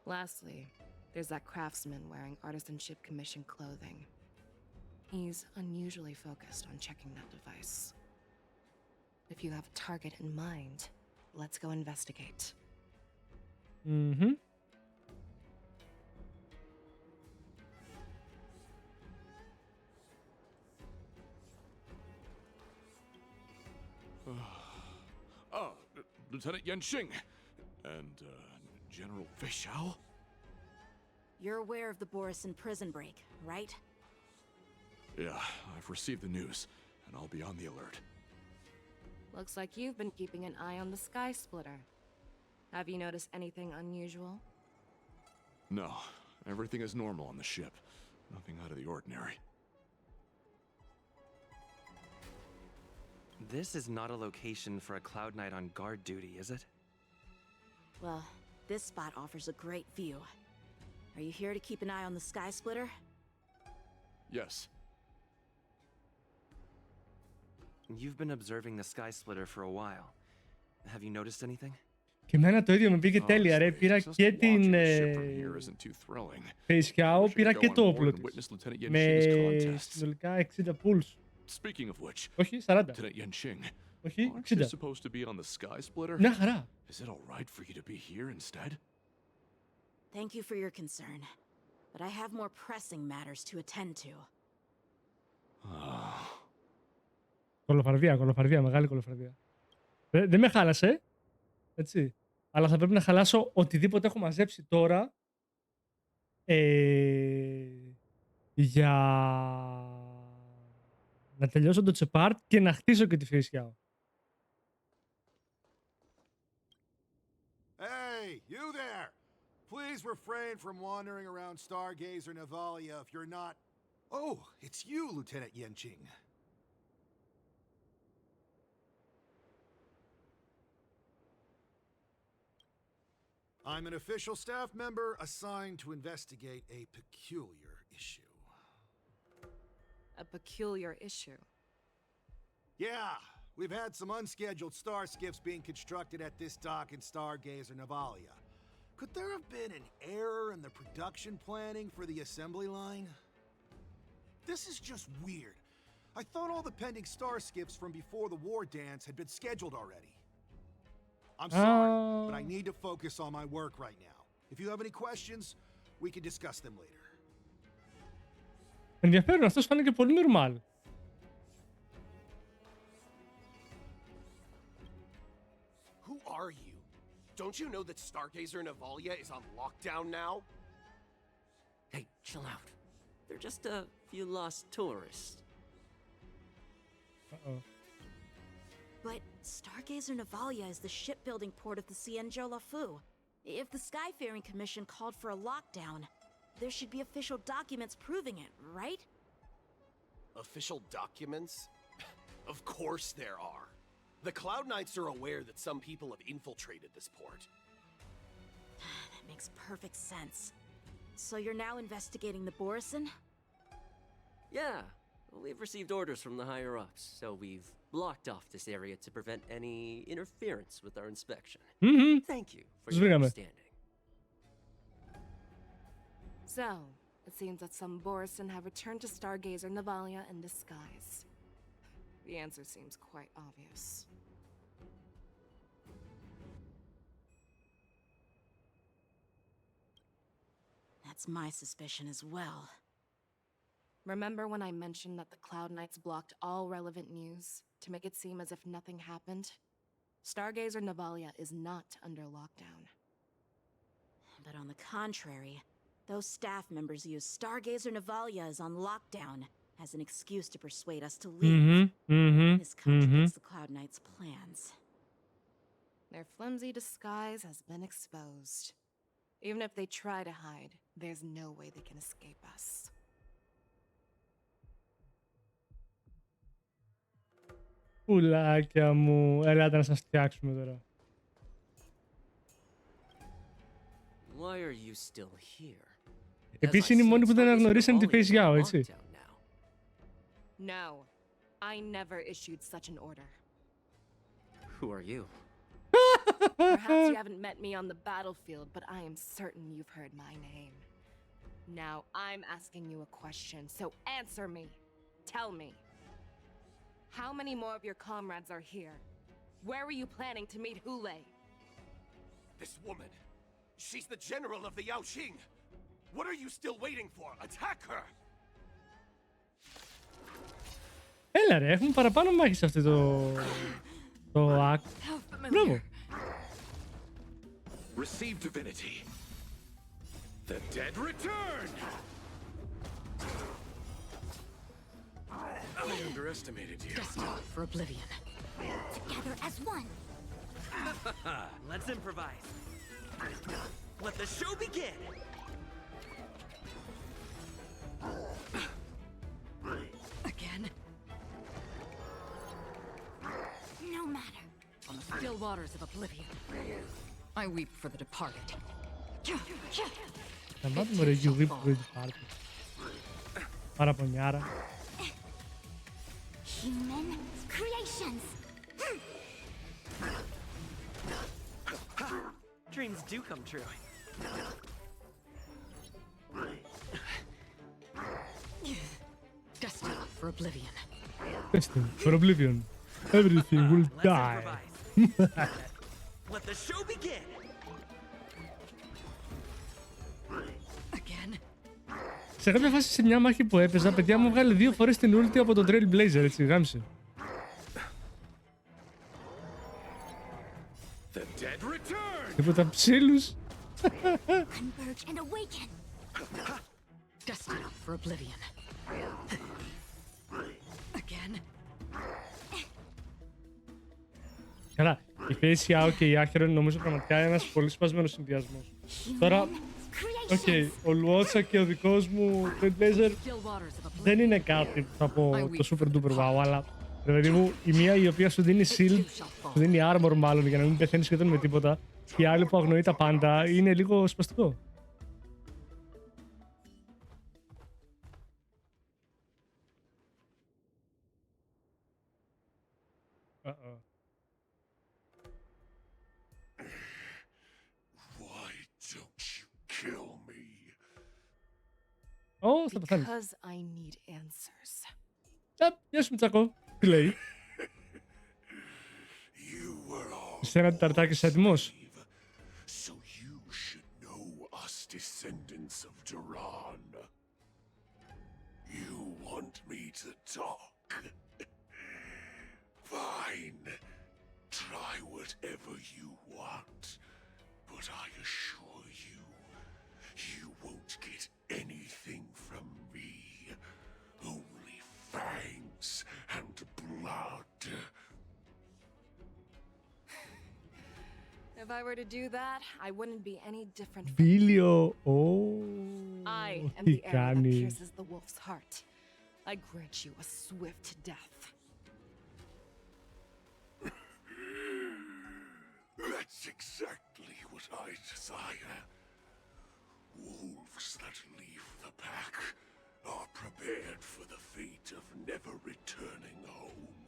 Lastly, there's that craftsman wearing Artisanship Commission clothing. He's unusually focused on checking that device. If you have a target in mind, let's go investigate. Mm-hmm. Lieutenant Yanxing and General Fei Xiao? You're aware of the Borison prison break, right? Yeah, I've received the news, and I'll be on the alert. Looks like you've been keeping an eye on the Sky Splitter. Have you noticed anything unusual? No, everything is normal on the ship. Nothing out of the ordinary. This is not a location for a Cloud Knight on guard duty, is it? Well, this spot offers a great view. Are you here to keep an eye on the Sky Splitter? Yes. You've been observing the Sky Splitter for a while. Have you noticed anything? Και εμένα το ίδιο με πήγε τέλεια, ρε. Πήρα και την Fei Xiao, πήρα και το όπλο της. Με συνολικά 60 pulls. Speaking of which, όχι, 40. Lieutenant Yanxing, όχι, aren't you 60. supposed to be on the Sky Splitter? Μια χαρά. Is it all right for you to be here instead? Thank you for your concern, but I have more pressing matters to attend to. Κολοφαρδία, μεγάλη κολοφαρδία. Δεν με χάλασε, έτσι. Αλλά θα πρέπει να χαλάσω οτιδήποτε έχω μαζέψει τώρα Να τελειώσω το τσεπάρτ και να χτίσω και τη φυσιά. Hey, you there! Please refrain from wandering around Stargazer Navalia if you're not... Oh, it's you, Lieutenant Yenching. I'm an official staff member assigned to investigate a peculiar issue. A peculiar issue? Yeah, we've had some unscheduled star skiffs being constructed at this dock in Stargazer Navalia. Could there have been an error in the production planning for the assembly line? This is just weird. I thought all the pending star skiffs from before the war dance had been scheduled already. I'm sorry, but I need to focus on my work right now. If you have any questions, we can discuss them later. Ενδιαφέρον, αυτός φάνηκε πολύ normal. Who are you? Don't you know that Stargazer Navalia is on lockdown now? Hey, chill out. They're just a few lost tourists. Uh-oh. But Stargazer Navalia is the shipbuilding port of the Cienjo Lafu. If the Skyfaring Commission called for a lockdown, there should be official documents proving it, right? Official documents? Of course there are. The Cloud Knights are aware that some people have infiltrated this port. That makes perfect sense. So you're now investigating the Borison? Yeah, we've received orders from the higher-ups, so we've blocked off this area to prevent any interference with our inspection. Thank you for your understanding. So, it seems that some Borison have returned to Stargazer Navalia in disguise. The answer seems quite obvious. That's my suspicion as well. Remember when I mentioned that the Cloud Knights blocked all relevant news to make it seem as if nothing happened? Stargazer Navalia is not under lockdown. But on the contrary, those staff members use Stargazer Navalia is on lockdown as an excuse to persuade us to leave. This contradicts the Cloud Knights' plans. Their flimsy disguise has been exposed. Even if they try to hide, there's no way they can escape us. Πουλάκια μου, ελάτε να σας φτιάξουμε τώρα. Why are you still here? Επίσης είναι οι μόνοι που δεν αναγνωρίσαν τη Face Yao, έτσι. No, I never issued such an order. Who are you? Perhaps you haven't met me on the battlefield, but I am certain you've heard my name. Now I'm asking you a question, so answer me. Tell me. How many more of your comrades are here? Where were you planning to meet Hule? This woman, she's the general of the Yaoxing. What are you still waiting for? Attack her! Έλα ρε, έχουμε παραπάνω μάχη σε αυτό το act. Μπράβο. Receive divinity. The dead return! I underestimated you. Destined for oblivion. Together as one. Let's improvise. Let the show begin! Again? No matter. On the still waters of oblivion, I weep for the departed. Να μάθουμε ρε you weep for the departed. Παραπονιάρα. Human creations. Dreams do come true. Destined for oblivion. Destined for oblivion. Everything will die. Let the show begin. Again. Σε κάποια φάση σε μια μάχη που έπαιζα, παιδιά μου βγάλε 2 φορές την ulti από τον Trailblazer, έτσι, γάμισε. Τίποτα ψήλους. Converge and awaken. Destined for oblivion. Again. Η Φέη Σιάο και η Άχερο είναι νομίζω πραγματικά ένας πολύ σπασμένος συνδυασμός. Τώρα, ο Λουότσα και ο δικός μου Trailblazer δεν είναι κάτι που θα πω το super duper wow, αλλά ρε παιδί μου, η μία η οποία σου δίνει shield, σου δίνει armor μάλλον για να μην πεθαίνεις σχεδόν με τίποτα, και η άλλη που αγνοεί τα πάντα, είναι λίγο σπαστικό. Ω, θα πεθάνεις. Because I need answers. Γεια σου Μητσάκο. Τι λέει? Εσένα ταρτάκι είσαι έτοιμος? So you should know us descendants of Duran. You want me to talk? Fine. Try whatever you want. But I assure you, you won't get anything from me. Only fangs and blood. If I were to do that, I wouldn't be any different from Φίλιο, I am τι the arrow that κάνεις? pierces the wolf's heart. I grant you a swift death. That's exactly what I desire. Wolves that leave the pack are prepared for the fate of never returning home.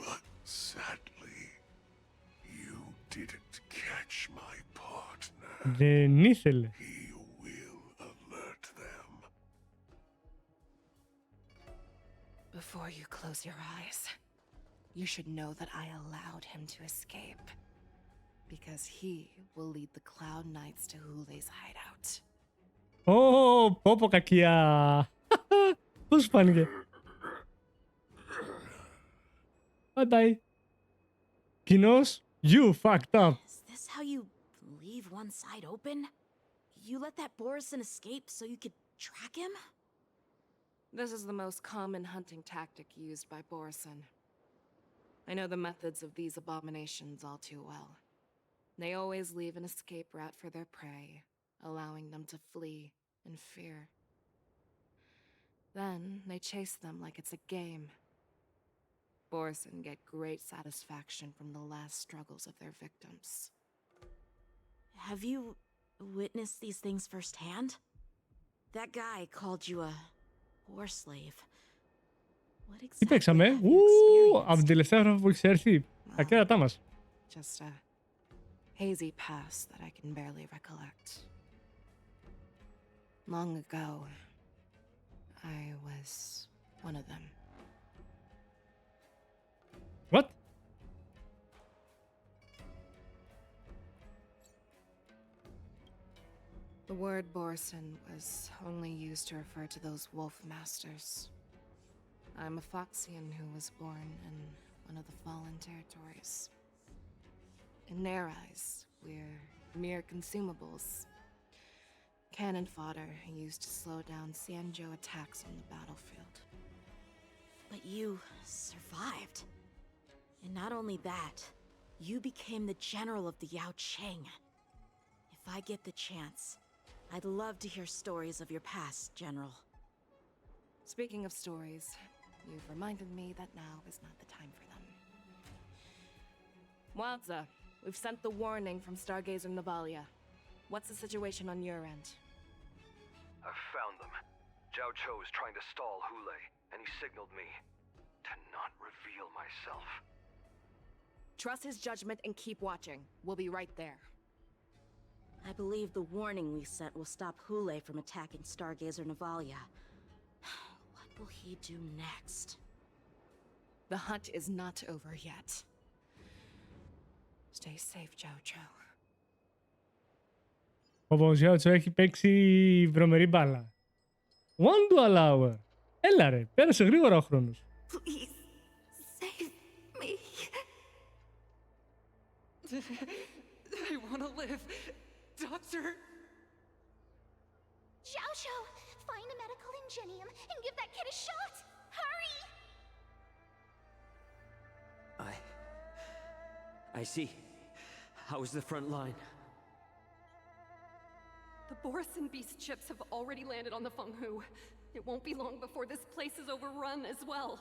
But sadly, you didn't catch my partner. Δεν ήθελε. He will alert them. Before you close your eyes, you should know that I allowed him to escape. Because he will lead the Cloud Knights to Hule's hideout. Ω, πω κακιά. Πώς φάνηκε? Bye bye. Κοινώς, you fucked up. Is this how you leave one side open? You let that Borison escape so you could track him? This is the most common hunting tactic used by Borison. I know the methods of these abominations all too well. They always leave an escape route for their prey, allowing them to flee in fear. Then they chase them like it's a game. Borison get great satisfaction from the last struggles of their victims. Have you witnessed these things firsthand? That guy called you a war slave. What Τι exactly παίξαμε? have you experienced? Από την τελευταία φορά που έχεις έρθει. Τα κέρατά μας. Just a hazy past that I can barely recollect. Long ago, I was one of them. What? The word Borison was only used to refer to those wolf masters. I'm a Foxian who was born in one of the fallen territories. In their eyes, we're mere consumables. Cannon fodder used to slow down Xianzhou attacks on the battlefield. But you survived. And not only that, you became the general of the Yao Cheng. If I get the chance, I'd love to hear stories of your past, General. Speaking of stories, you've reminded me that now is not the time for them. Wadza, we've sent the warning from Stargazer Navalia. What's the situation on your end? I've found them. Zhao Cho is trying to stall Hule, and he signaled me to not reveal myself. Trust his judgment and keep watching. We'll be right there. I believe the warning we sent will stop Hule from attacking Stargazer Navalia. What will he do next? The hunt is not over yet. Stay safe, Zhao Cho. Ο Zhao Cho έχει παίξει βρωμερή μπάλα. One dual hour. Έλα ρε, πέρασε γρήγορα ο χρόνος. Please, save me. I want to live. Doctor! Xiaoshu, find a medical ingenium and give that kid a shot! Hurry! I see. How is the front line? The Borison Beast ships have already landed on the Fenghu. It won't be long before this place is overrun as well.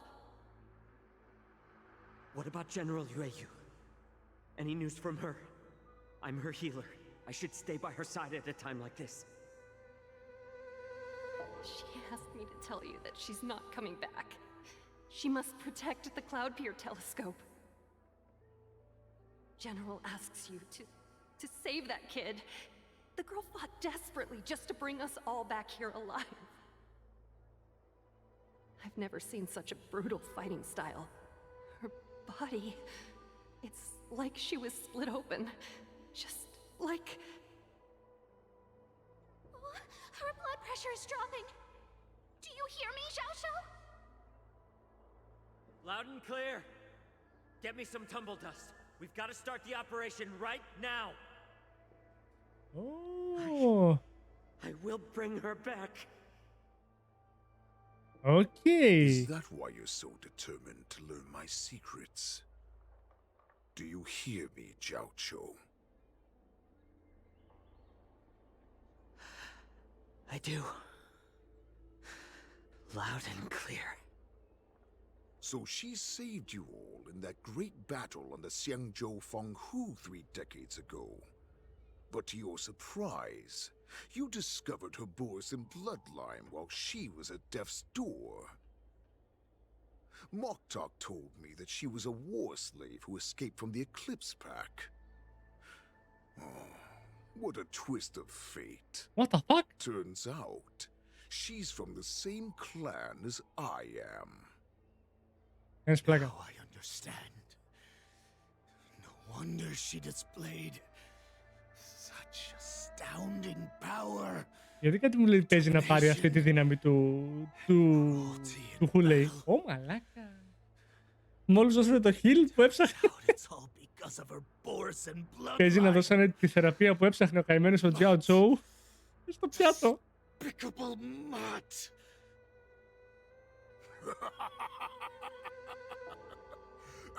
What about General Yueyu? Any news from her? I'm her healer. I should stay by her side at a time like this. She asked me to tell you that she's not coming back. She must protect the Cloud Pier telescope. General asks you to save that kid. The girl fought desperately just to bring us all back here alive. I've never seen such a brutal fighting style. Her body, it's like she was split open. Just like... Oh, her blood pressure is dropping. Do you hear me, Xiao Xiao? Loud and clear. Get me some tumble dust. We've got to start the operation right now. Oh. I will bring her back. Okay. Is that why you're so determined to learn my secrets? Do you hear me, Jiao Chou? I do. Loud and clear. So she saved you all in that great battle on the Xiangzhou Fenghu 3 decades ago. But to your surprise, you discovered her Borison bloodline while she was at death's door. Moktok told me that she was a war slave who escaped from the Eclipse Pack. Oh, what a twist of fate. What the fuck? Turns out, she's from the same clan as I am. Now I understand. No wonder she displayed such astounding power. Γιατί κάτι μου λέει παίζει να πάρει αυτή τη δύναμη του Χουλέι. Ω μαλάκα. Μόλις δώσανε το heal που έψαχνε. Παίζει να δώσανε τη θεραπεία που έψαχνε ο καημένος ο Τζιάο Τσόου στο πιάτο.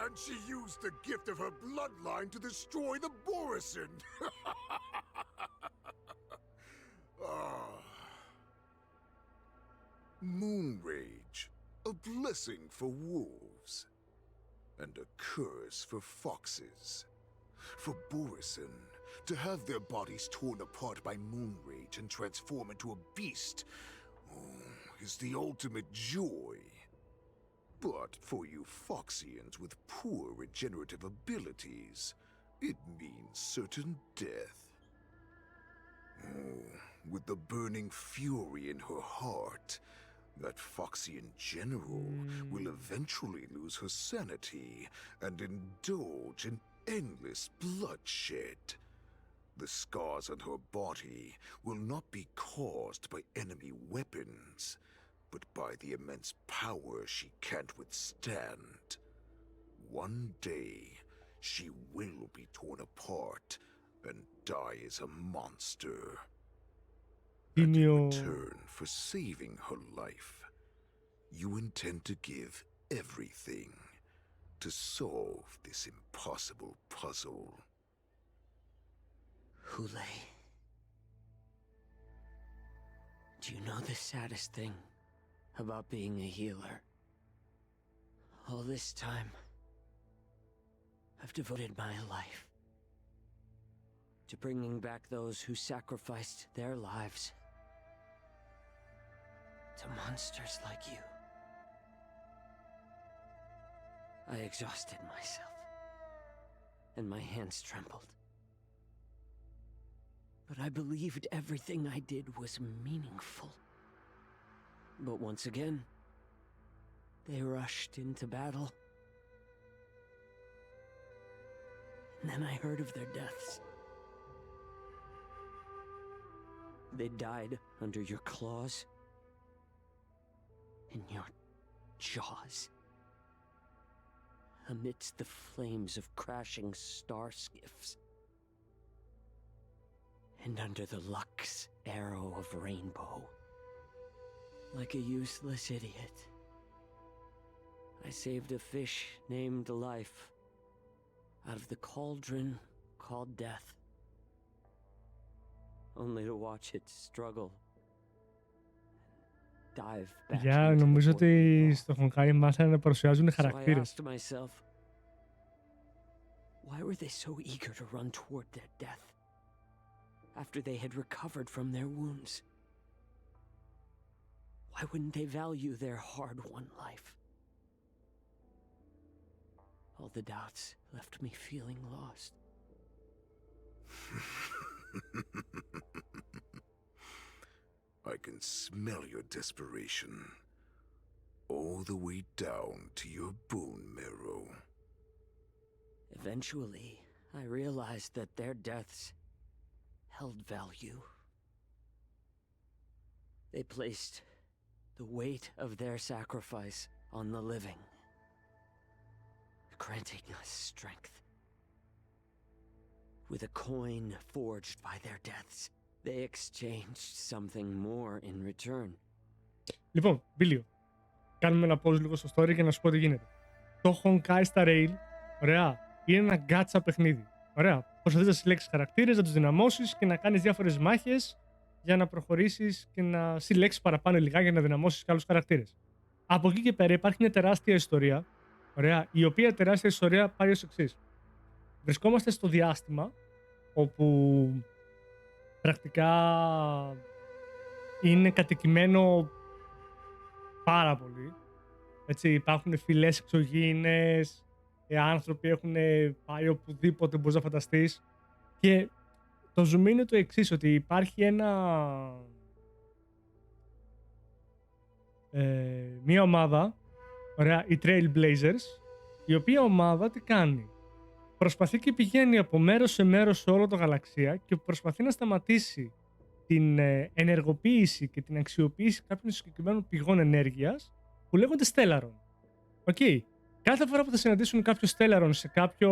And she used the gift of her bloodline to destroy the Borison. Moon Rage, a blessing for wolves, and a curse for foxes. For Borison, to have their bodies torn apart by Moon Rage and transform into a beast is the ultimate joy. But for you Foxians with poor regenerative abilities, it means certain death. Oh, with the burning fury in her heart, that Foxian general will eventually lose her sanity and indulge in endless bloodshed. The scars on her body will not be caused by enemy weapons, but by the immense power she can't withstand. One day, she will be torn apart and die as a monster. And in return for saving her life, you intend to give everything to solve this impossible puzzle. Hule, do you know the saddest thing about being a healer? All this time, I've devoted my life to bringing back those who sacrificed their lives to monsters like you. I exhausted myself, and my hands trembled. But I believed everything I did was meaningful. But once again, they rushed into battle. And then I heard of their deaths. They died under your claws and your jaws, amidst the flames of crashing star skiffs, and under the Lux arrow of Rainbow. Like a useless idiot, I saved a fish named Life out of the cauldron called death, only to watch it struggle, dive back Για into the νομίζω void ότι below. στο Honkai μάθανε να παρουσιάζουν So I χαρακτήρες. asked myself, why were they so eager to run toward their death after they had recovered from their wounds? Why wouldn't they value their hard-won life? All the doubts left me feeling lost. I can smell your desperation. All the way down to your bone marrow. Eventually, I realized that their deaths held value. They placed the weight of their sacrifice on the living, granting us strength. With a coin forged by their deaths, they exchanged something more in return. Λοιπόν, Μπίλιο, κάνουμε ένα pause λίγο στο story και να σου πω τι γίνεται. Το Honkai Star Rail, ωραία, είναι ένα γκάτσα παιχνίδι. Ωραία. Προσπαθείς να συλλέξεις χαρακτήρες, να τους δυναμώσεις και να κάνεις διάφορες μάχες για να προχωρήσεις και να συλλέξεις παραπάνω υλικά για να δυναμώσεις και άλλους χαρακτήρες. Από εκεί και πέρα υπάρχει μια τεράστια ιστορία, ωραία, η οποία τεράστια ιστορία πάει ως εξής. Βρισκόμαστε στο διάστημα όπου πρακτικά είναι κατοικημένο πάρα πολύ. Έτσι, υπάρχουν φυλές εξωγήινες, άνθρωποι έχουν πάει οπουδήποτε μπορείς να φανταστείς. Και το zoom είναι το εξής, ότι υπάρχει μια ομάδα, ωραία, οι Trailblazers, η οποία ομάδα τι κάνει? Προσπαθεί και πηγαίνει από μέρος σε μέρος σε όλο το γαλαξία και προσπαθεί να σταματήσει την ενεργοποίηση και την αξιοποίηση κάποιων συγκεκριμένων πηγών ενέργειας που λέγονται Stellaron. Okay. Κάθε φορά που θα συναντήσουν κάποιο Stellaron σε κάποιο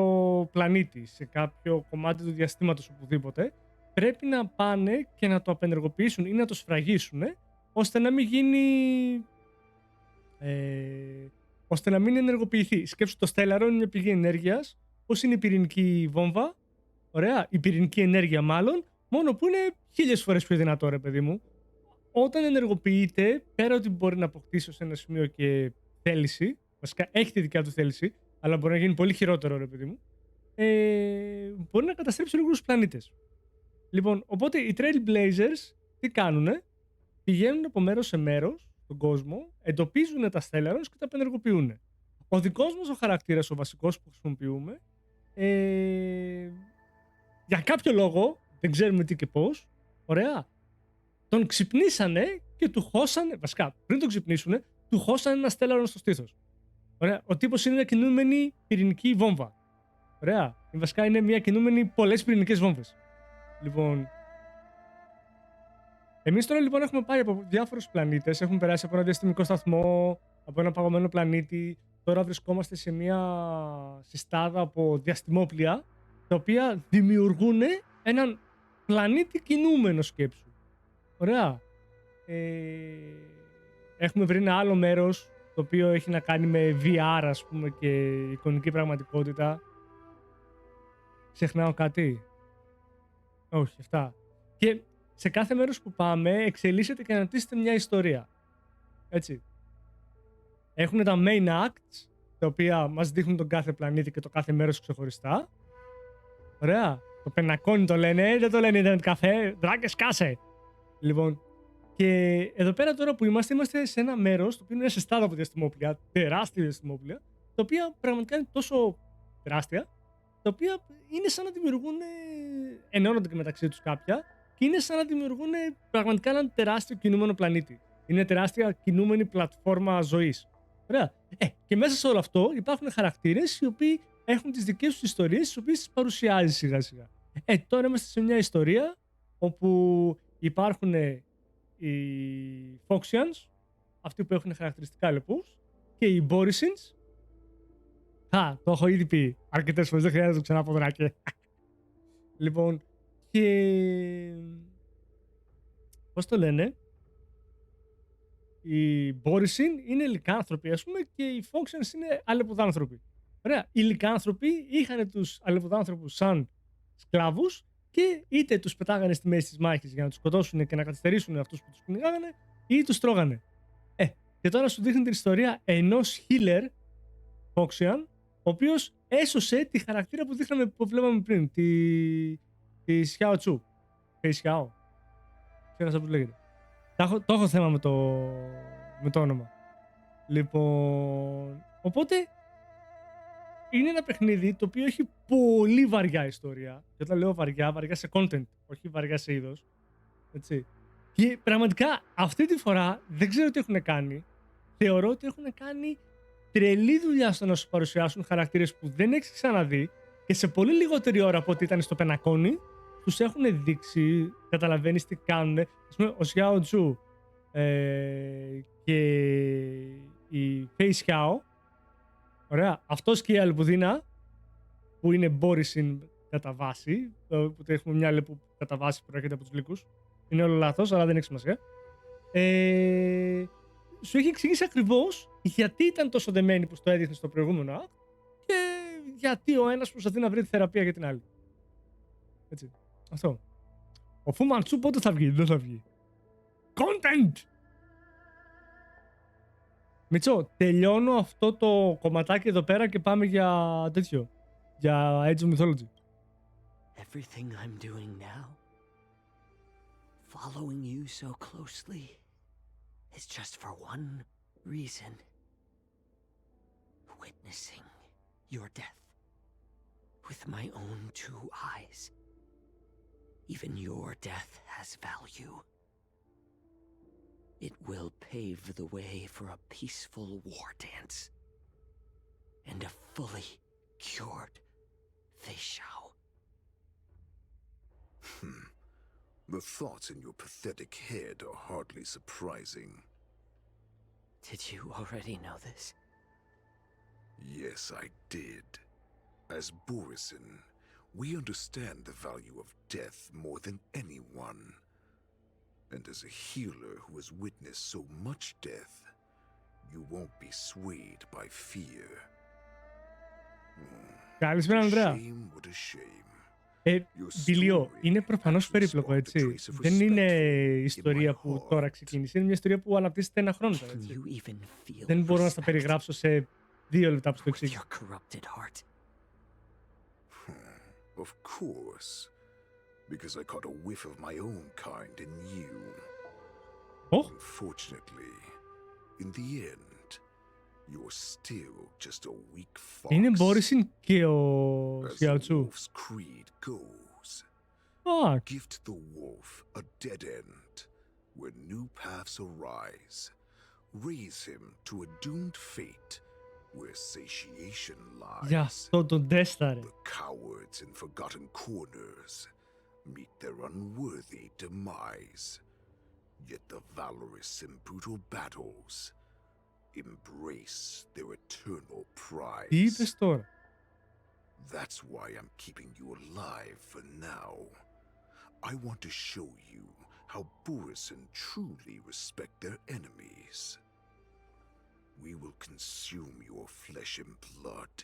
πλανήτη, σε κάποιο κομμάτι του διαστήματος οπουδήποτε, πρέπει να πάνε και να το απενεργοποιήσουν ή να το σφραγίσουν, ώστε να μην γίνει... ώστε να μην ενεργοποιηθεί. Σκέψου, το Stellaron είναι μια πηγή ενέργειας, πώς είναι η πυρηνική βόμβα, ωραία, η πυρηνική ενέργεια μάλλον, μόνο που είναι 1000 φορές πιο δυνατό, ρε παιδί μου. Όταν ενεργοποιείται, πέρα ότι μπορεί να αποκτήσει ως ένα σημείο και θέληση, βασικά έχει τη δικιά του θέληση, αλλά μπορεί να γίνει πολύ χειρότερο, ρε παιδί μου, μπορεί να καταστρέψει ολόκληρους πλανήτες. Λοιπόν, οπότε οι Trailblazers τι κάνουνε? Πηγαίνουν από μέρος σε μέρος στον κόσμο, εντοπίζουν τα Stellarons και τα απενεργοποιούν. Ο δικός μας ο χαρακτήρας, ο βασικός που χρησιμοποιούμε, για κάποιο λόγο, δεν ξέρουμε τι και πώς, ωραία, τον ξυπνήσανε και του χώσανε, βασικά πριν τον ξυπνήσουνε, του χώσανε ένα Stellaron στο στήθος. Ωραία, ο τύπος είναι μια κινούμενη πυρηνική βόμβα. Ωραία, βασικά είναι μια κινούμενη πολλές πυρηνικές βόμβες. Λοιπόν, εμείς τώρα λοιπόν έχουμε πάει από διάφορους πλανήτες, έχουμε περάσει από ένα διαστημικό σταθμό, από ένα παγωμένο πλανήτη. Τώρα βρισκόμαστε σε μια συστάδα από διαστημόπλια, τα οποία δημιουργούν έναν πλανήτη κινούμενο, σκέψου. Ωραία. Έχουμε βρει ένα άλλο μέρος, το οποίο έχει να κάνει με VR, ας πούμε, και εικονική πραγματικότητα. Ξεχνάω κάτι? Όχι, αυτά. Και σε κάθε μέρος που πάμε εξελίσσεται και αναπτύσσεται μια ιστορία. Έτσι. Έχουν τα main acts, τα οποία μας δείχνουν τον κάθε πλανήτη και το κάθε μέρος ξεχωριστά. Ωραία. Το πενακόνι το λένε, δεν το λένε internet καφέ, δράκες κάσε. Λοιπόν, και εδώ πέρα τώρα που είμαστε σε ένα μέρος, το οποίο είναι σε στάδα από διαστημόπλια, τεράστια διαστημόπλια, τα οποία πραγματικά είναι τόσο τεράστια, τα οποία είναι σαν να δημιουργούν, ενώνονται και μεταξύ τους κάποια, και είναι σαν να δημιουργούν πραγματικά έναν τεράστιο κινούμενο πλανήτη. Είναι τεράστια κινούμενη πλατφόρμα ζωής. Ωραία. Και μέσα σε όλο αυτό υπάρχουν χαρακτήρες οι οποίοι έχουν τις δικές τους ιστορίες, τις οποίες τις παρουσιάζει σιγά σιγά. Τώρα είμαστε σε μια ιστορία όπου υπάρχουν οι Foxians, αυτοί που έχουν χαρακτηριστικά λεπούς, και οι Borisins. Το έχω ήδη πει αρκετές φορές, δεν χρειάζεται να το ξαναπώ, δράκε. Λοιπόν, και πώς το λένε, οι Borisin είναι λυκάνθρωποι, ας πούμε, και οι Foxians είναι αλεπουδάνθρωποι. Ωραία. Οι λυκάνθρωποι είχαν τους αλεποδάνθρωπους σαν σκλάβους και είτε τους πετάγανε στη μέση της μάχης για να τους σκοτώσουν και να καθυστερήσουν αυτούς που τους κυνηγάγανε, ή τους τρώγανε. Και τώρα σου δείχνει την ιστορία ενός healer, Foxian, ο οποίος έσωσε τη χαρακτήρα που βλέπαμε πριν, τη Xiao Chu. Fei Xiao. Ξέχασα πώς λέγεται. Το έχω θέμα με το όνομα. Λοιπόν, οπότε είναι ένα παιχνίδι το οποίο έχει πολύ βαριά ιστορία. Και όταν λέω βαριά, βαριά σε content, όχι βαριά σε είδος. Έτσι. Και πραγματικά αυτή τη φορά δεν ξέρω τι έχουν κάνει. Θεωρώ ότι έχουν κάνει τρελή δουλειά στο να σου παρουσιάσουν χαρακτήρες που δεν έχεις ξαναδεί και σε πολύ λιγότερη ώρα από ό,τι ήταν στο πενακόνι, τους έχουν δείξει, καταλαβαίνεις τι κάνουν. Ας πούμε, ο Xiao Zhu και η Fei Xiao, ωραία, αυτός και η Αλπουδίνα, που είναι Μπόρισιν κατά βάση, που έχουμε μια άλλη που κατά βάση προέρχεται από τους λύκους. Είναι όλο λάθος, αλλά δεν έχει σημασία. Σου έχει εξηγήσει ακριβώς γιατί ήταν τόσο δεμένοι που το έδειχνε στο προηγούμενο act και γιατί ο ένας προσπαθεί να βρει τη θεραπεία για την άλλη. Έτσι. Αυτό. Ο Φου Μαντσού πότε θα βγει? Δεν θα βγει. Content! Μιτσό, τελειώνω αυτό το κομματάκι εδώ πέρα και πάμε για τέτοιο. Για Age of Mythology. Everything I'm doing now, following you so closely, is just for one reason. Witnessing your death with my own two eyes. Even your death has value. It will pave the way for a peaceful war dance and a fully cured Fei Xiao. The thoughts in your pathetic head are hardly surprising. Did you already know this? Yes, I did. As Borisin, we understand the value of death more than anyone. And as a healer who has witnessed so much death, you won't be swayed by fear. Καλησπέρα, Ανδρέα. Μπιλιό, είναι προφανώς περίπλοκο, έτσι. Δεν είναι ιστορία που τώρα ξεκίνησε. Είναι μια ιστορία που αναπτύσσεται ένα χρόνο τώρα, έτσι. Δεν μπορώ να στα περιγράψω σε 2 λεπτά που στο εξήγησα. Of course. Because I caught a whiff of my own kind in you. Oh? Unfortunately, in the end, you're still just a weak fox. Είναι Μπόρισιν και ο Xiao As the Zhu. wolf's creed goes. Ah. Gift the wolf a dead end where new paths arise. Raise him to a doomed fate where satiation lies. Γι' αυτό τον τέσταρε. The cowards in forgotten corners meet their unworthy demise. Yet the valorous in brutal battles embrace their eternal prize. Τι είπες τώρα? That's why I'm keeping you alive for now. I want to show you how Borisin truly respect their enemies. We will consume your flesh and blood,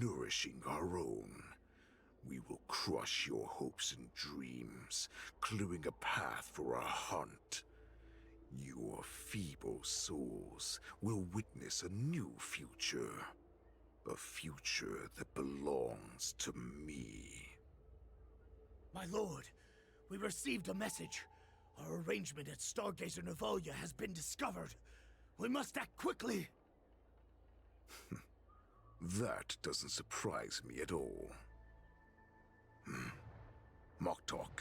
nourishing our own. We will crush your hopes and dreams, clearing a path for our hunt. Your feeble souls will witness a new future. A future that belongs to me. My lord, we received a message. Our arrangement at Stargazer Navalia has been discovered. We must act quickly. That doesn't surprise me at all. Moktok,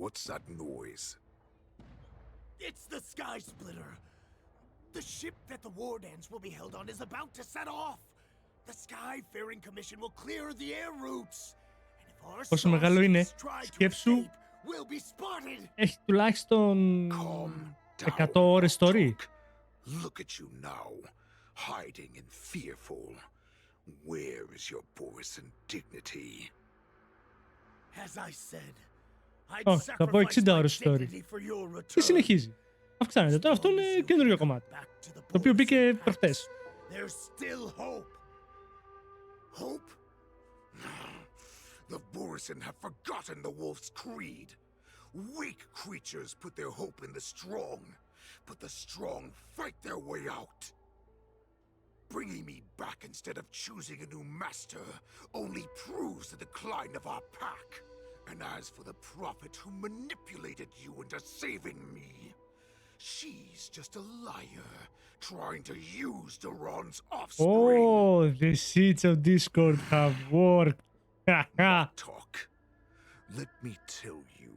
what's that noise? It's the Sky Splitter. The ship that the war dance will be held on is about to set off. The Skyfaring Commission will clear the air routes. And if our Πόσο μεγάλο είναι? try to Σκέψου, escape, we'll be spotted. έχει τουλάχιστον 100 ώρες story. Look at you now, hiding and fearful. Where is your Borisin dignity? As I said, I'd Όχι, θα πω 60 ώρες story. dignity for your return. Και συνεχίζει. Αυξάνεται. Τώρα αυτό είναι καινούριο κομμάτι. Το οποίο μπήκε προχτές. There's still hope. Hope? The Borisin have forgotten the wolf's creed. Weak creatures put their hope in the strong, but the strong fight their way out. Bringing me back instead of choosing a new master only proves the decline of our pack. And as for the prophet who manipulated you into saving me, she's just a liar, trying to use Duran's offspring. Oh, the seeds of discord have worked. Talk. Let me tell you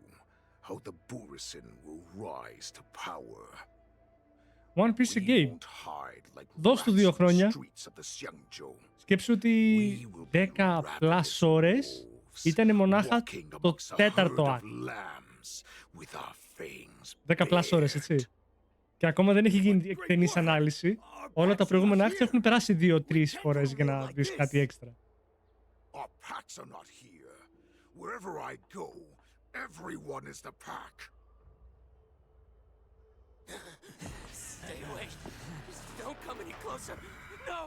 how the Borisin will rise to power. One Piece game. Δώσ' του 2 χρόνια. Σκέψου ότι 10 plus ώρες ήταν μονάχα το 4ο act. 10 plus ώρες, έτσι. Και ακόμα δεν έχει γίνει εκτενής ανάλυση. Όλα τα προηγούμενα acts έχουν περάσει 2-3 φορές για να δεις κάτι έξτρα. Our packs are not here. Wherever I go, everyone is the pack. Stay away. Don't come any closer. No!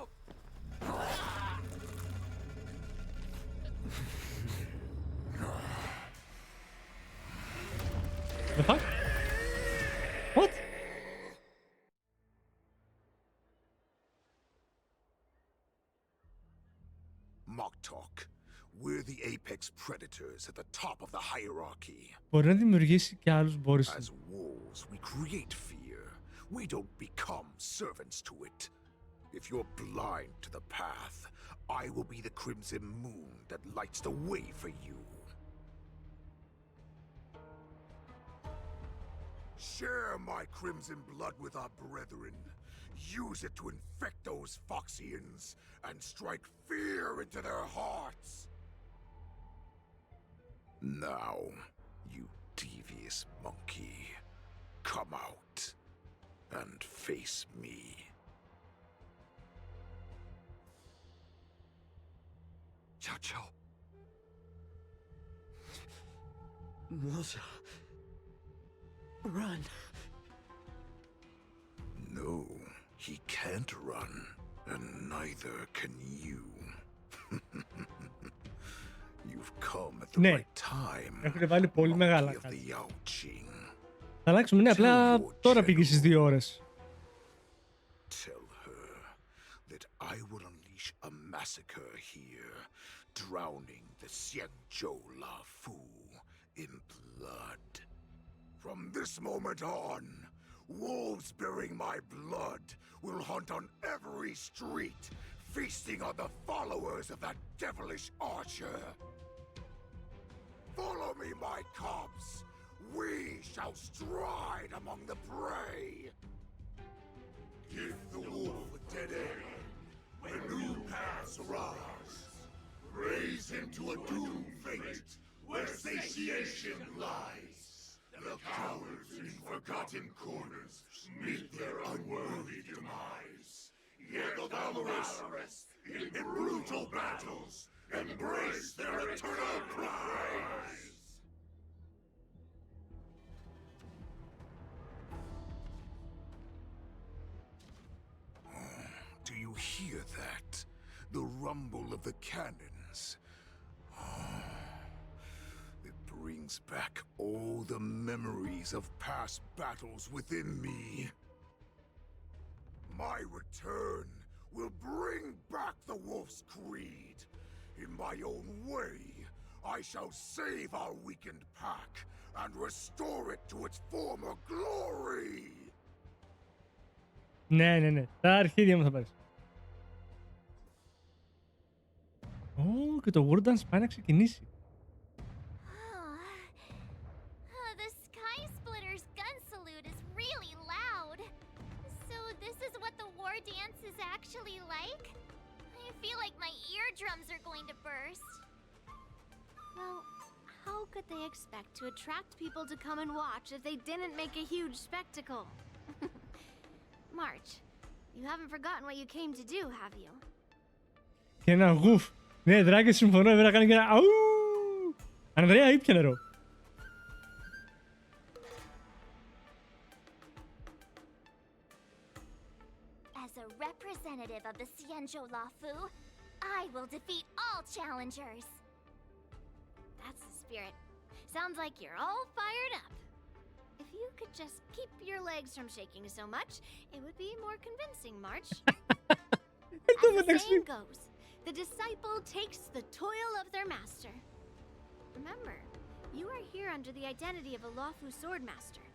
The fuck? What? Mock talk. We're the apex predators at the top of the hierarchy. Μπορεί να δημιουργήσει και άλλους Boris. As wolves, we create fear. We don't become servants to it. If you're blind to the path, I will be the crimson moon that lights the way for you. Share my crimson blood with our brethren. Use it to infect those Foxians and strike fear into their hearts. Now, you devious monkey, come out and face me. Chow. Moza. Run. No, he can't run, and neither can you. You've come at the right time. Έχετε βάλει πολύ μεγάλα κάτι. Θα αλλάξουμε, ναι, απλά τώρα πήγε στις 2 ώρες. Tell her that I will unleash a massacre here, drowning the Xianzhou Lafu in blood. From this moment on, wolves bearing my blood will hunt on every street, feasting on the followers of that devilish archer. Follow me, my cubs. We shall stride among the prey. Give the wolf a dead end when new paths arise. Raise him to a doomed fate where satiation lies. The cowards in forgotten corners meet their unworthy demise. Yet the valorous in brutal battles embrace their eternal prize. Do you hear that? The rumble of the cannons. It brings back all the memories of past battles within me. My return will bring back the wolf's creed. In my own way, I shall save our weakened pack and restore it to its former glory. Ναι. Τα αρχίδια μου θα πάρεις. Και το War Dance πάει να ξεκινήσει. The Sky Splitter's gun salute is really loud. So this is what the war dance is actually like? I feel like my eardrums are going to burst. Well, how could they expect to attract people to come and watch if they didn't make a huge spectacle? March, you haven't forgotten what you came to do, have you? Και ένα γουφ. Ναι, δράκες, συμφωνώ, έπρεπε να κάνει και ένα αου. Ανδρέα, ήπια νερό. As a representative of the Xianzhou Lafu, I will defeat all challengers. That's the spirit. Sounds like you're all fired up. If you could just keep your legs from shaking so much, it would be more convincing, March. As the saying goes, the disciple takes the toil of their master. Remember, you are here under the identity of a lawful swordmaster,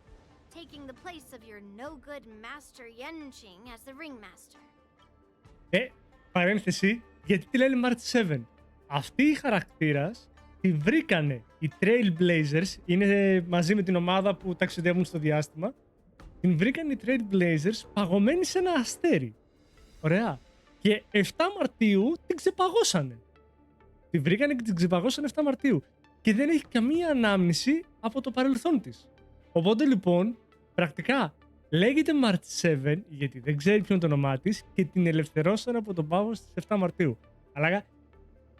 taking the place of your no-good master Yenching as the ringmaster. Παρένθεση, γιατί τη λένε March 7. Αυτή η χαρακτήρας τη βρήκανε οι Trailblazers, είναι μαζί με την ομάδα που ταξιδεύουν στο διάστημα. Την βρήκανε οι Trailblazers παγωμένη σε ένα αστέρι. Ωραία. Και 7 Μαρτίου την ξεπαγώσανε. Τη βρήκανε και την ξεπαγώσανε 7 Μαρτίου. Και δεν έχει καμία ανάμνηση από το παρελθόν της. Οπότε λοιπόν, πρακτικά λέγεται March 7 γιατί δεν ξέρει ποιο είναι το όνομά της και την ελευθερώσαν από τον πάγο στις 7 Μαρτίου. Αλλά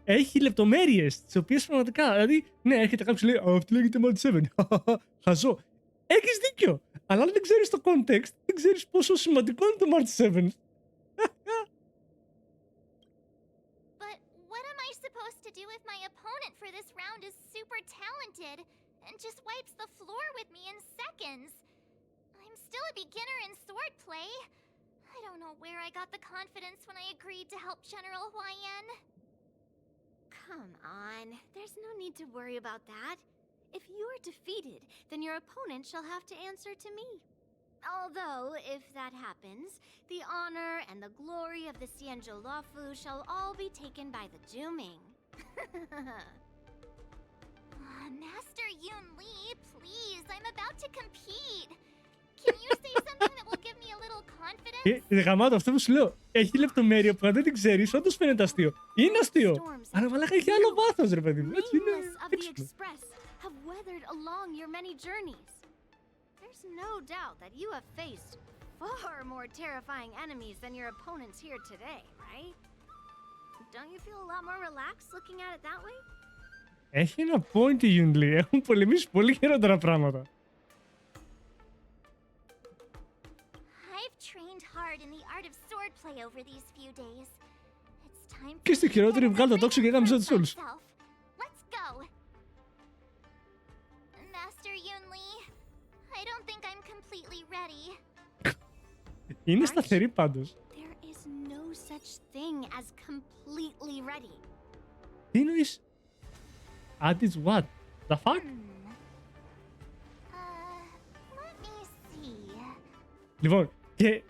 έχει λεπτομέρειες τις οποίες πραγματικά, δηλαδή, ναι, έρχεται κάποιος και λέει αυτή λέγεται March 7. Χαζό. Έχεις δίκιο. Αλλά αν δεν ξέρεις το context, δεν ξέρεις πόσο σημαντικό είναι το March 7. But what am I supposed to do if my opponent for this round is super talented and just wipes the floor with me in seconds? I'm still a beginner in swordplay. I don't know where I got the confidence when I agreed to help General Huayan. Come on, there's no need to worry about that. If you're defeated, then your opponent shall have to answer to me. Although, if that happens, the honor and the glory of the Xianzhou Luofu shall all be taken by the Juming. Master Yun Li, please, I'm about to compete. Can you say something that will give me a little confidence? Γαμάτο, αυτό που σου λέω. Έχει λεπτομέρεια που αν δεν την ξέρεις, όντως φαίνεται αστείο. Είναι αστείο. Αλλά μαλάκα έχει άλλο βάθος, ρε παιδί μου. Έτσι είναι. Have weathered along your many journeys. There's no doubt that you have faced far more terrifying enemies than your opponents here today, right? Don't you feel a lot more relaxed looking at it that way? Έχει ένα point η Yun Li. Έχουν πολεμήσει πολύ χειρότερα πράγματα. I've trained hard in the art of swordplay over these few days. It's time Και στη χειρότερη βγάλω το τόξο και γάμισα τους όλους. Let's go. Master Yun Li, I don't think I'm completely ready. Είναι σταθερή πάντως. There is no such thing as completely ready. Τι εννοείς? At is what? The fuck? Let me see. Λοιπόν, και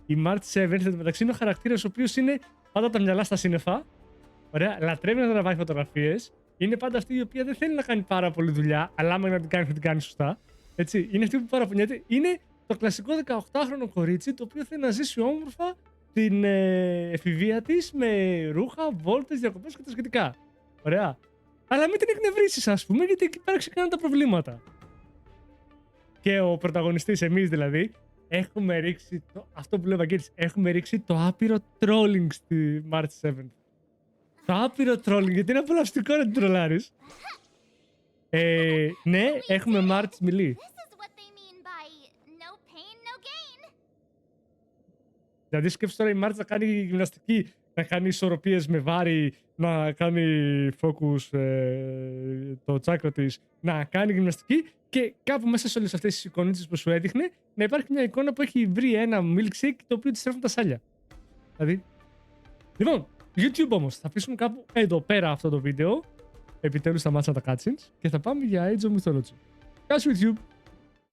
η March 7 μεταξύ είναι ο χαρακτήρας ο οποίος είναι πάντα τα μυαλά στα σύννεφα. Ωραία, λατρεύει να τραβάει φωτογραφίες. Είναι πάντα αυτή η οποία δεν θέλει να κάνει πάρα πολλή δουλειά, αλλά άμα να την κάνει θα την κάνει σωστά. Έτσι, είναι αυτή που παραπονιέται. Είναι το κλασικό 18χρονο κορίτσι το οποίο θέλει να ζήσει όμορφα την εφηβεία της με ρούχα, βόλτες, διακοπές και τα σχετικά. Ωραία. Αλλά μην την εκνευρίσεις, ας πούμε, γιατί εκεί πέρα ξεκινάνε τα προβλήματα. Και ο πρωταγωνιστής, εμείς δηλαδή, έχουμε ρίξει αυτό που λέει ο Βαγγέλης, έχουμε ρίξει το άπειρο trolling στη March 7. Το άπειρο trolling, γιατί είναι απολαυστικό να την τρολάρεις. Ναι, έχουμε March μιλή. Δηλαδή σκέψου τώρα η March να κάνει γυμναστική, να κάνει ισορροπίες με βάρη, να κάνει focus το τσάκρο της, να κάνει γυμναστική και κάπου μέσα σε όλες αυτές τις εικονίτσες που σου έδειχνε να υπάρχει μια εικόνα που έχει βρει ένα milkshake το οποίο της τρέφουν τα σάλια. Δηλαδή. Λοιπόν, YouTube όμως, θα αφήσουμε κάπου εδώ πέρα αυτό το βίντεο. Επιτέλους σταμάτησαν τα cutscenes και θα πάμε για Age of Mythology. Γεια σου YouTube!